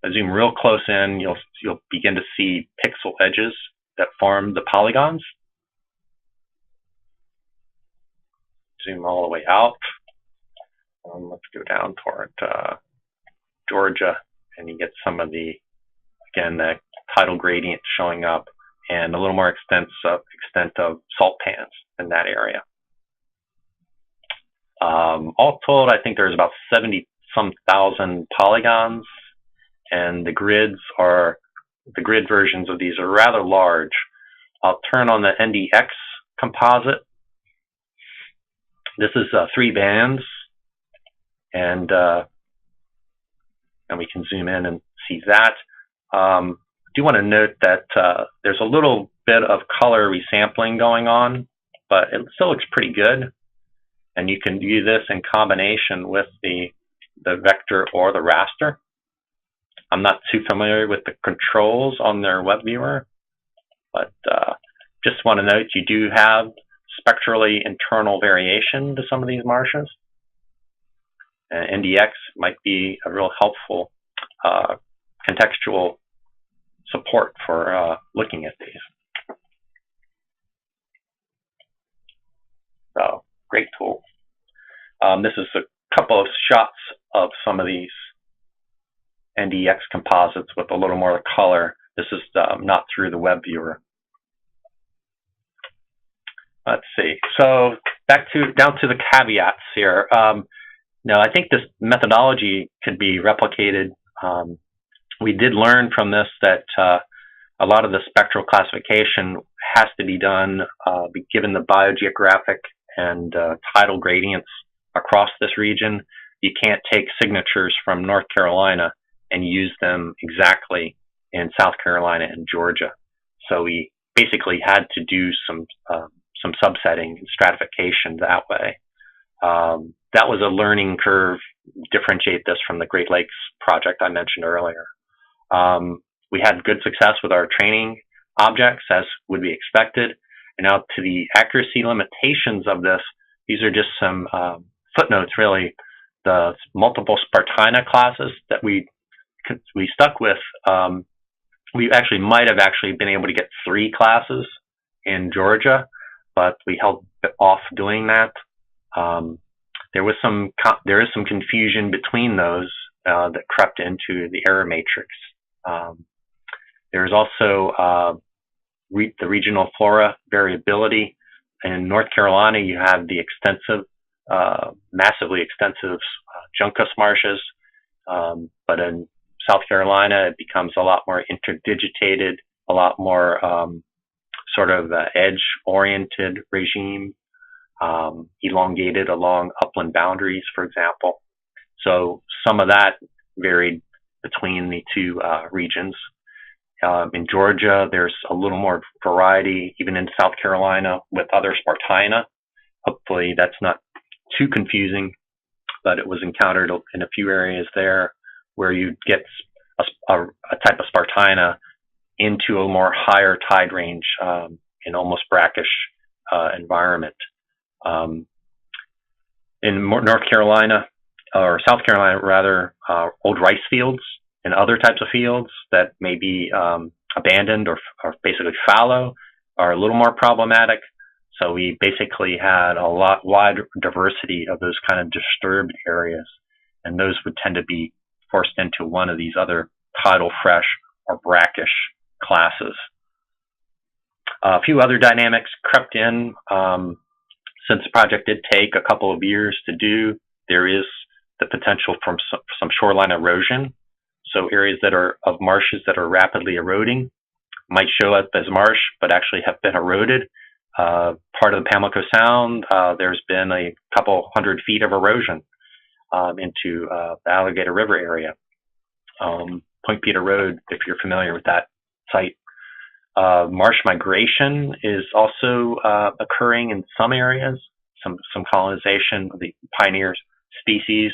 I zoom real close in, you'll begin to see pixel edges that form the polygons. Zoom all the way out. Let's go down toward Georgia, and you get some of the, again, the tidal gradient showing up, and a little more extent of salt pans in that area. All told, I think there's about 70-some thousand polygons, and the grid versions of these are rather large. I'll turn on the NDX composite. This is 3 bands, and we can zoom in and see that. I do want to note that there's a little bit of color resampling going on, but it still looks pretty good. And you can view this in combination with the vector or the raster. I'm not too familiar with the controls on their web viewer, but just want to note you do have spectrally internal variation to some of these marshes. NDX might be a real helpful contextual support for looking at these. So, great tool. This is a couple of shots of some of these NDX composites with a little more color. This is not through the web viewer. Let's see. So down to the caveats here. Now, I think this methodology could be replicated. We did learn from this that a lot of the spectral classification has to be done given the biogeographic and tidal gradients across this region. You can't take signatures from North Carolina and use them exactly in South Carolina and Georgia. So we basically had to do some subsetting and stratification that way. That was a learning curve, differentiate this from the Great Lakes project I mentioned earlier. We had good success with our training objects, as would be expected. And now to the accuracy limitations of this, these are just some footnotes, really. The multiple Spartina classes that we stuck with, we actually might have been able to get 3 classes in Georgia, but we held off doing that. There is some confusion between those that crept into the error matrix. There's also the regional flora variability. In North Carolina, you have the extensive, massively extensive Juncus marshes, but in South Carolina, it becomes a lot more interdigitated, a lot more sort of edge-oriented regime, elongated along upland boundaries, for example. So some of that varied between the 2 regions. In Georgia, there's a little more variety, even in South Carolina, with other Spartina. Hopefully that's not too confusing, but it was encountered in a few areas there where you get a type of Spartina into a more higher tide range in almost brackish environment. In North Carolina, or South Carolina rather, old rice fields and other types of fields that may be abandoned or basically fallow are a little more problematic. So we basically had a lot wide diversity of those kind of disturbed areas, and those would tend to be forced into one of these other tidal fresh or brackish classes. A few other dynamics crept in. Since the project did take a couple of years to do, there is the potential for some shoreline erosion. So areas that are of marshes that are rapidly eroding might show up as marsh, but actually have been eroded. Part of the Pamlico Sound, there's been a couple 100 feet of erosion into the Alligator River area. Point Peter Road, if you're familiar with that site. Marsh migration is also occurring in some areas, some colonization of the pioneer species.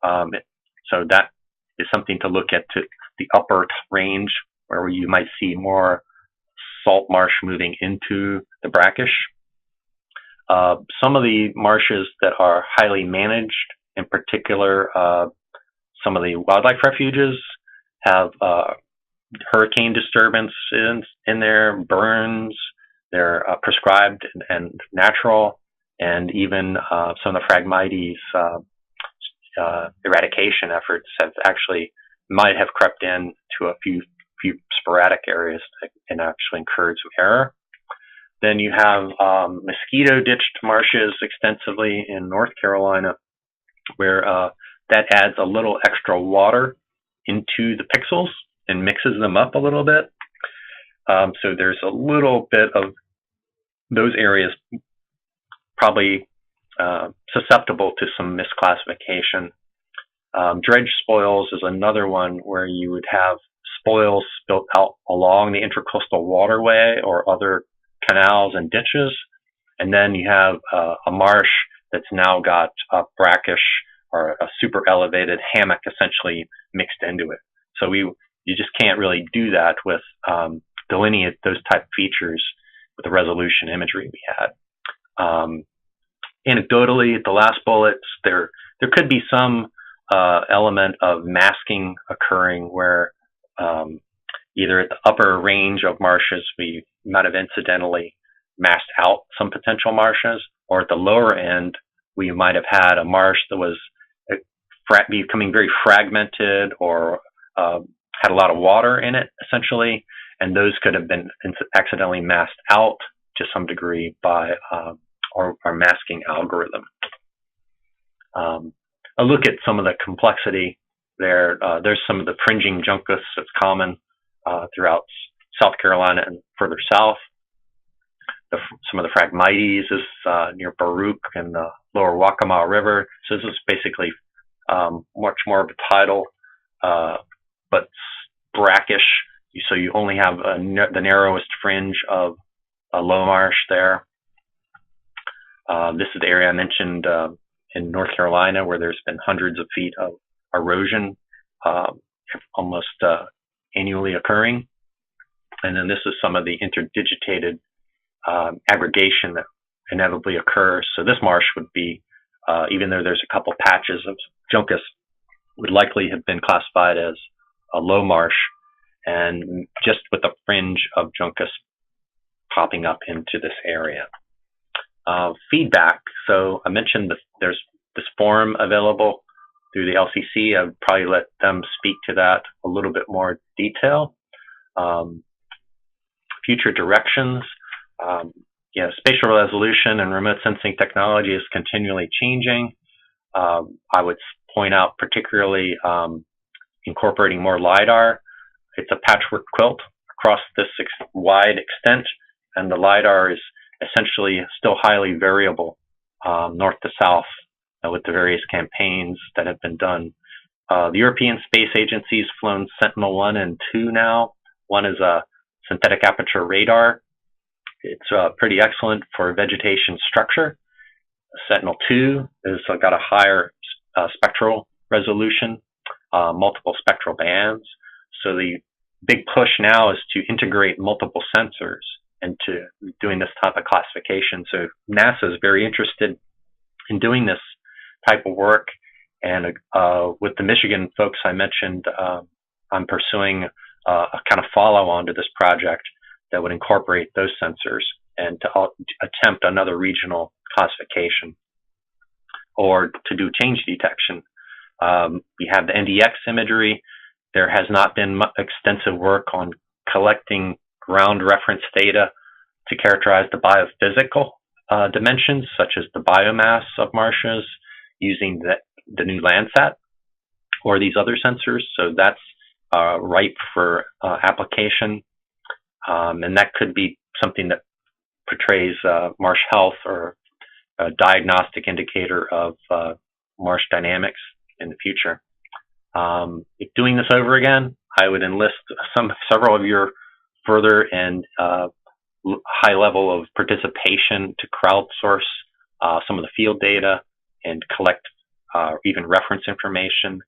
So that is something to look at, to the upper range, where you might see more salt marsh moving into the brackish. Some of the marshes that are highly managed, in particular, some of the wildlife refuges have hurricane disturbance in there, burns. They're prescribed and natural, and even some of the Phragmites eradication efforts might have crept in to a few sporadic areas and actually incurred some error. Then you have mosquito ditched marshes extensively in North Carolina, where that adds a little extra water into the pixels and mixes them up a little bit. So there's a little bit of those areas probably susceptible to some misclassification. Dredge spoils is another one where you would have spoils built out along the intercoastal waterway or other canals and ditches, and then you have a marsh that's now got a brackish or a super elevated hammock essentially mixed into it. So you just can't really do that with delineate those type of features with the resolution imagery we had. Anecdotally, at the last bullets, there could be some element of masking occurring where either at the upper range of marshes we might have incidentally masked out some potential marshes, or at the lower end we might have had a marsh that was becoming very fragmented or had a lot of water in it essentially, and those could have been accidentally masked out to some degree by our masking algorithm. A look at some of the complexity there. There's some of the fringing juncus that's common throughout South Carolina and further south. Some of the Phragmites is near Baruch and the lower Waccamaw River. So this is basically much more of a tidal, but brackish. So you only have the narrowest fringe of a low marsh there. This is the area I mentioned in North Carolina, where there's been hundreds of feet of erosion almost annually occurring. And then this is some of the interdigitated aggregation that inevitably occurs. So this marsh would be, even though there's a couple patches of juncus, would likely have been classified as a low marsh, and just with a fringe of juncus popping up into this area. Feedback. So I mentioned there's this forum available through the LCC. I would probably let them speak to that a little bit more detail. Future directions. Spatial resolution and remote sensing technology is continually changing. I would point out particularly incorporating more LiDAR. It's a patchwork quilt across this wide extent, and the LiDAR is essentially still highly variable north to south with the various campaigns that have been done. The European Space Agency's flown Sentinel-1 and 2 now. One is a synthetic aperture radar. It's pretty excellent for vegetation structure. Sentinel-2 has got a higher spectral resolution, multiple spectral bands. So the big push now is to integrate multiple sensors into doing this type of classification. So NASA is very interested in doing this type of work. And with the Michigan folks I mentioned, I'm pursuing a kind of follow-on to this project that would incorporate those sensors and to attempt another regional classification or to do change detection. We have the NDX imagery. There has not been extensive work on collecting ground reference data to characterize the biophysical dimensions, such as the biomass of marshes, using the new Landsat or these other sensors. So that's ripe for application. And that could be something that portrays marsh health or a diagnostic indicator of marsh dynamics in the future. Doing this over again, I would enlist several of your further and high level of participation to crowdsource some of the field data and collect even reference information.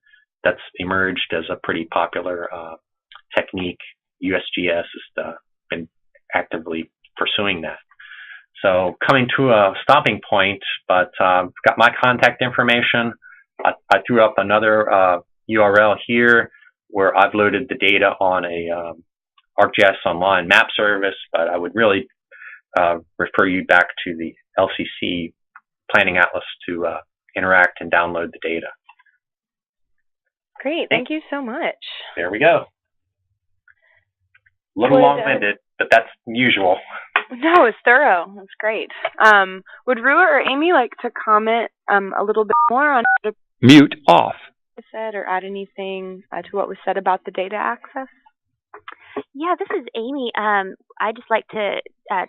That's emerged as a pretty popular technique. USGS has been actively pursuing that. So coming to a stopping point, but got my contact information. I threw up another URL here where I've loaded the data on a ArcGIS Online map service, but I would really refer you back to the LCC Planning Atlas to interact and download the data. Great, thank you so much. There we go. A little long-winded, but that's usual. No, it's thorough. That's great. Would Rua or Amy like to comment a little bit more on what Mute off. said or add anything to what was said about the data access? Yeah, this is Amy. I just like to,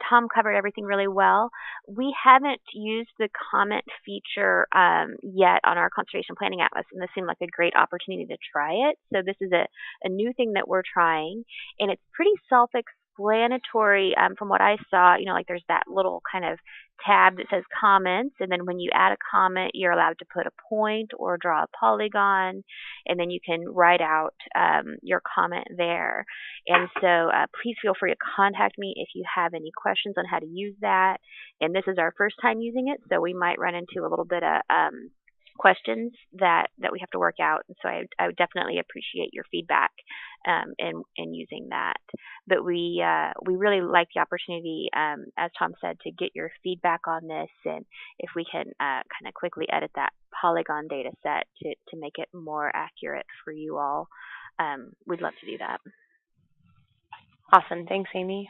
Tom covered everything really well. We haven't used the comment feature yet on our conservation planning atlas, and this seemed like a great opportunity to try it. So this is a new thing that we're trying, and it's pretty self-explanatory from what I saw. You know, like there's that little kind of tab that says comments, and then when you add a comment, you're allowed to put a point or draw a polygon, and then you can write out your comment there. And so please feel free to contact me if you have any questions on how to use that. And this is our first time using it, so we might run into a little bit of questions that we have to work out. And so I would definitely appreciate your feedback in using that. But we really like the opportunity, as Tom said, to get your feedback on this, and if we can kind of quickly edit that polygon data set to make it more accurate for you all, we'd love to do that. Awesome. Thanks, Amy.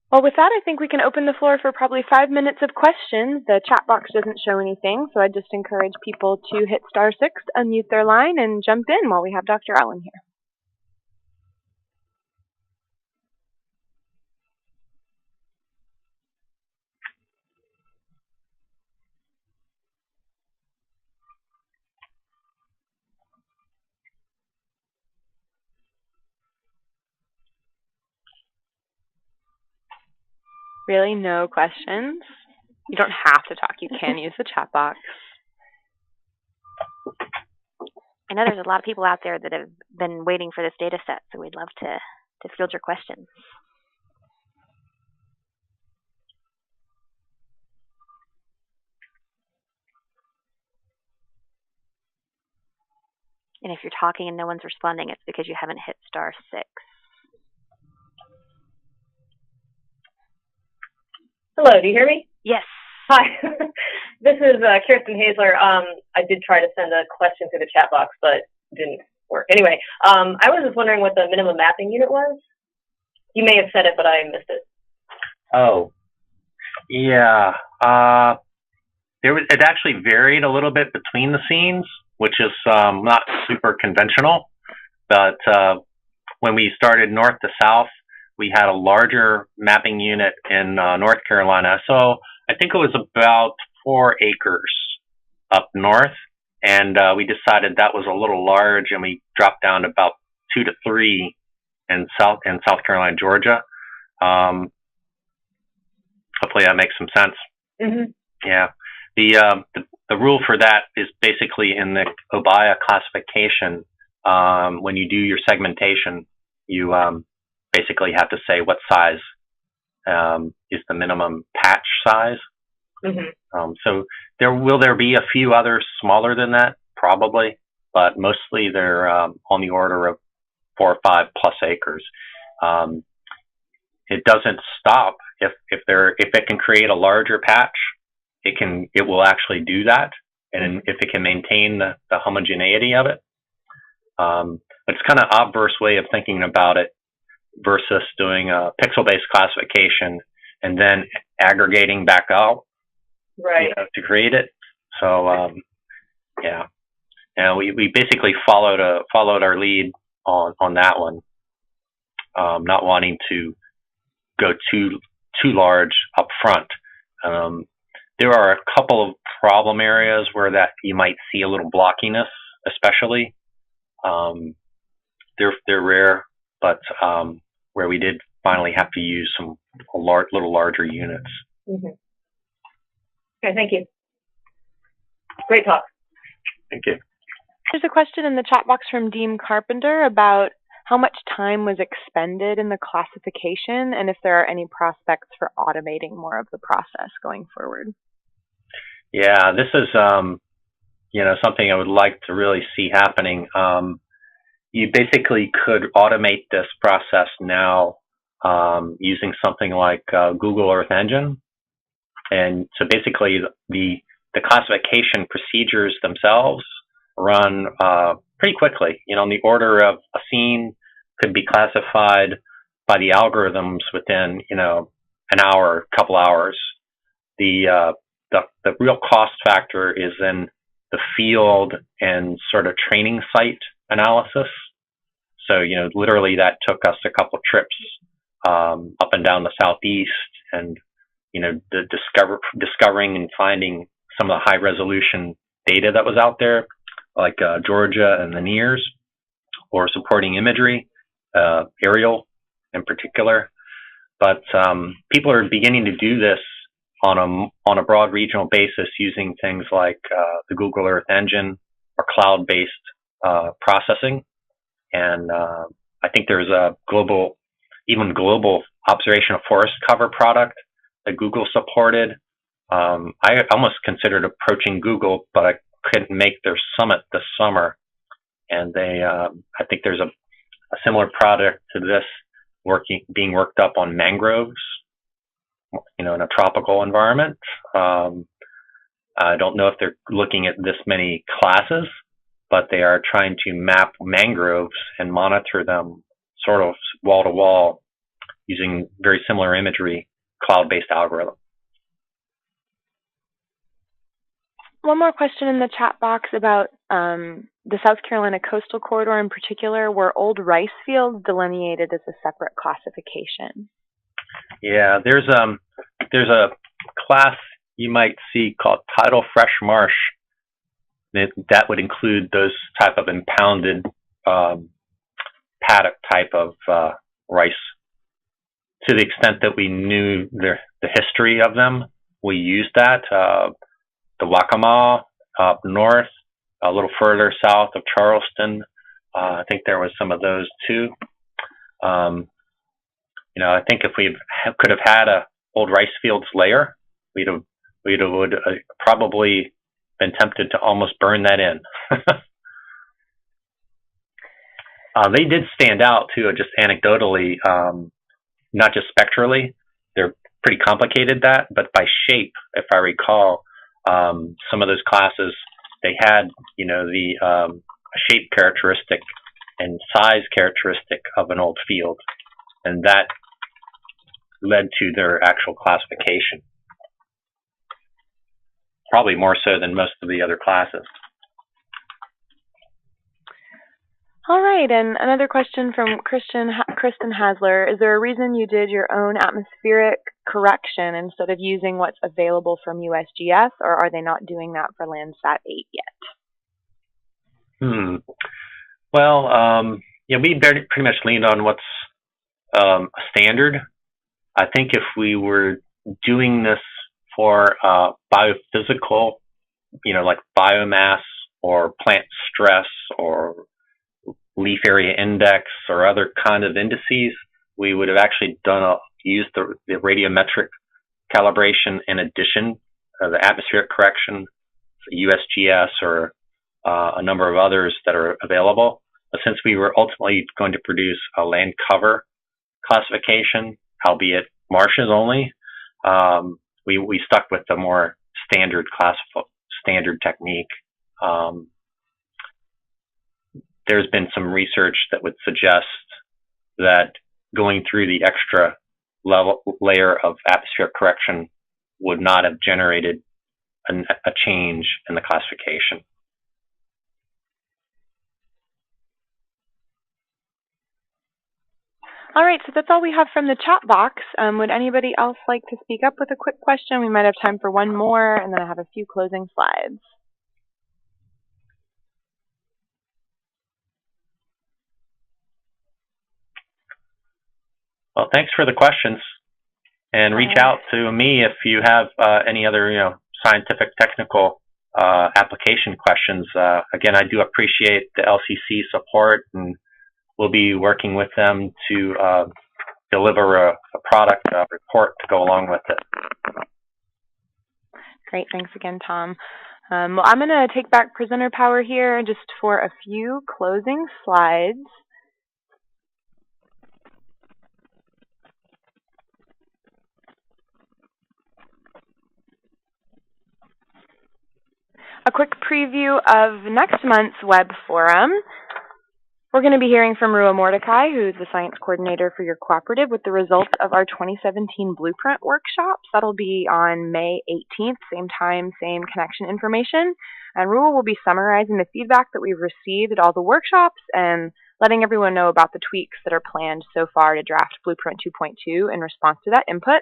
Well, with that, I think we can open the floor for probably 5 minutes of questions. The chat box doesn't show anything, so I just encourage people to hit *6, unmute their line, and jump in while we have Dr. Allen here. Really, no questions? You don't have to talk. You can use the chat box. I know there's a lot of people out there that have been waiting for this data set, so we'd love to field your questions. And if you're talking and no one's responding, it's because you haven't hit *6. Hello, do you hear me? Yes. Hi, this is Kirsten Hazler. I did try to send a question through the chat box, but it didn't work. Anyway, I was just wondering what the minimum mapping unit was. You may have said it, but I missed it. Oh, yeah. It actually varied a little bit between the scenes, which is not super conventional. But when we started north to south, we had a larger mapping unit in North Carolina. So I think it was about 4 acres up north. And we decided that was a little large, and we dropped down to about 2 to 3 in South Carolina, Georgia. Hopefully that makes some sense. Mm-hmm. Yeah. The rule for that is basically in the OBIA classification. When you do your segmentation, you basically have to say what size is the minimum patch size. Mm-hmm. So will there be a few others smaller than that? Probably, but mostly they're on the order of 4 or 5 plus acres. It doesn't stop if it can create a larger patch. It will actually do that, and if it can maintain the homogeneity of it. It's kind of obverse way of thinking about it versus doing a pixel-based classification and then aggregating back out, right, to create it. So yeah, we basically followed our lead on that one, not wanting to go too large up front. There are a couple of problem areas where that you might see a little blockiness, especially They're rare, but where we did finally have to use some little larger units. Mm-hmm. Okay, thank you. Great talk. Thank you. There's a question in the chat box from Dean Carpenter about how much time was expended in the classification and if there are any prospects for automating more of the process going forward. Yeah, this is something I would like to really see happening. You basically could automate this process now using something like Google Earth Engine. And so basically the classification procedures themselves run pretty quickly. In the order of a scene could be classified by the algorithms within, an hour, a couple hours. The real cost factor is in the field and sort of training site analysis. So, literally that took us a couple trips up and down the southeast, and the discovering and finding some of the high resolution data that was out there, like Georgia and the Nears, or supporting imagery, aerial in particular. But people are beginning to do this on a broad regional basis using things like the Google Earth Engine or cloud-based processing. And I think there's a global observation of forest cover product that Google supported. I almost considered approaching Google, but I couldn't make their summit this summer. And I think there's a similar product to this being worked up on mangroves, in a tropical environment. I don't know if they're looking at this many classes, but they are trying to map mangroves and monitor them sort of wall to wall using very similar imagery, cloud-based algorithm. One more question in the chat box about the South Carolina coastal corridor in particular. Were old rice fields delineated as a separate classification? Yeah, there's a class you might see called tidal fresh marsh. That would include those type of impounded paddock type of rice. To the extent that we knew the history of them, we used that. The Waccamaw up north, a little further south of Charleston, I think there was some of those too. I think if we could have had a old rice fields layer, we'd probably been tempted to almost burn that in. They did stand out too, just anecdotally, not just spectrally. They're pretty complicated but by shape, if I recall, some of those classes, they had, the shape characteristic and size characteristic of an old field, and that led to their actual classification. Probably more so than most of the other classes. All right, and another question from Kristen Hasler. Is there a reason you did your own atmospheric correction instead of using what's available from USGS, or are they not doing that for Landsat 8 yet? Well, we pretty much leaned on what's standard. I think if we were doing this for biophysical, like biomass or plant stress or leaf area index or other kind of indices, we would have actually used the radiometric calibration in addition to the atmospheric correction, USGS, or a number of others that are available. But since we were ultimately going to produce a land cover classification, albeit marshes only, we stuck with the more standard technique. There's been some research that would suggest that going through the extra layer of atmospheric correction would not have generated a change in the classification. All right, so that's all we have from the chat box. Would anybody else like to speak up with a quick question? We might have time for one more, and then I have a few closing slides. Well, thanks for the questions. And reach out to me if you have any other, scientific, technical application questions. Again, I do appreciate the LCC support, and we'll be working with them to deliver a product, a report to go along with it. Great. Thanks again, Tom. Well, I'm going to take back presenter power here just for a few closing slides. A quick preview of next month's web forum. We're going to be hearing from Rua Mordecai, who's the science coordinator for your cooperative, with the results of our 2017 blueprint workshops. That'll be on May 18th, same time, same connection information. And Rua will be summarizing the feedback that we've received at all the workshops and letting everyone know about the tweaks that are planned so far to draft Blueprint 2.2 in response to that input.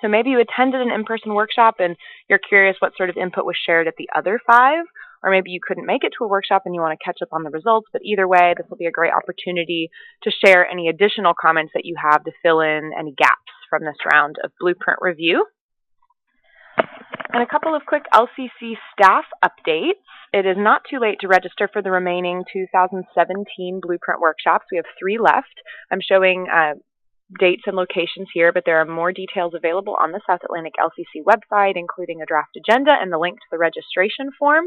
So maybe you attended an in-person workshop and you're curious what sort of input was shared at the other 5, or maybe you couldn't make it to a workshop and you want to catch up on the results. But either way, this will be a great opportunity to share any additional comments that you have to fill in any gaps from this round of blueprint review. And a couple of quick LCC staff updates. It is not too late to register for the remaining 2017 blueprint workshops. We have 3 left. I'm showing dates and locations here, but there are more details available on the South Atlantic LCC website, including a draft agenda and the link to the registration form.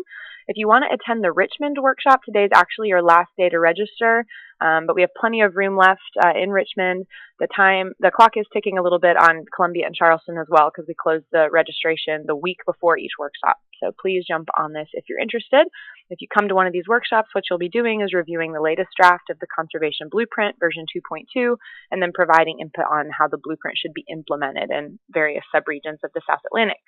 If you want to attend the Richmond workshop, today is actually your last day to register, but we have plenty of room left in Richmond. The clock is ticking a little bit on Columbia and Charleston as well, because we closed the registration the week before each workshop. So please jump on this if you're interested. If you come to one of these workshops, what you'll be doing is reviewing the latest draft of the Conservation Blueprint version 2.2, and then providing input on how the blueprint should be implemented in various subregions of the South Atlantic.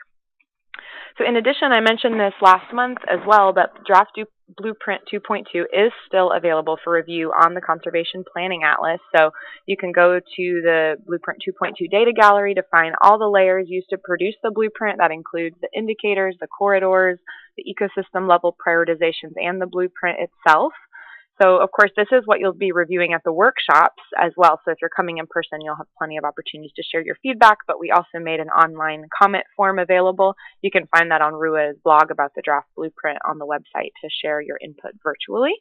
So in addition, I mentioned this last month as well, but Draft Blueprint 2.2 is still available for review on the Conservation Planning Atlas. So you can go to the Blueprint 2.2 data gallery to find all the layers used to produce the blueprint. That includes the indicators, the corridors, the ecosystem level prioritizations, and the blueprint itself. So, of course, this is what you'll be reviewing at the workshops as well. So if you're coming in person, you'll have plenty of opportunities to share your feedback, but we also made an online comment form available. You can find that on Rua's blog about the draft blueprint on the website to share your input virtually.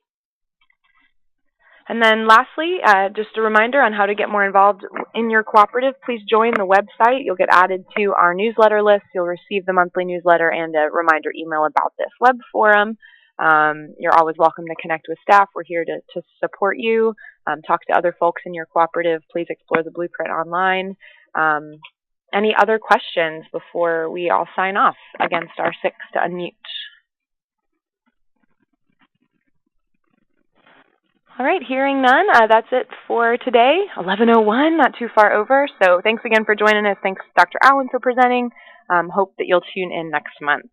And then lastly, just a reminder on how to get more involved in your cooperative. Please join the website. You'll get added to our newsletter list. You'll receive the monthly newsletter and a reminder email about this web forum. You're always welcome to connect with staff. We're here to support you. Talk to other folks in your cooperative. Please explore the blueprint online. Any other questions before we all sign off? Again, *6 to unmute. All right, hearing none, that's it for today. 11:01, not too far over. So thanks again for joining us. Thanks, Dr. Allen, for presenting. Hope that you'll tune in next month.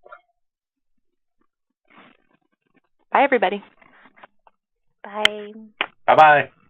Bye, everybody. Bye. Bye-bye.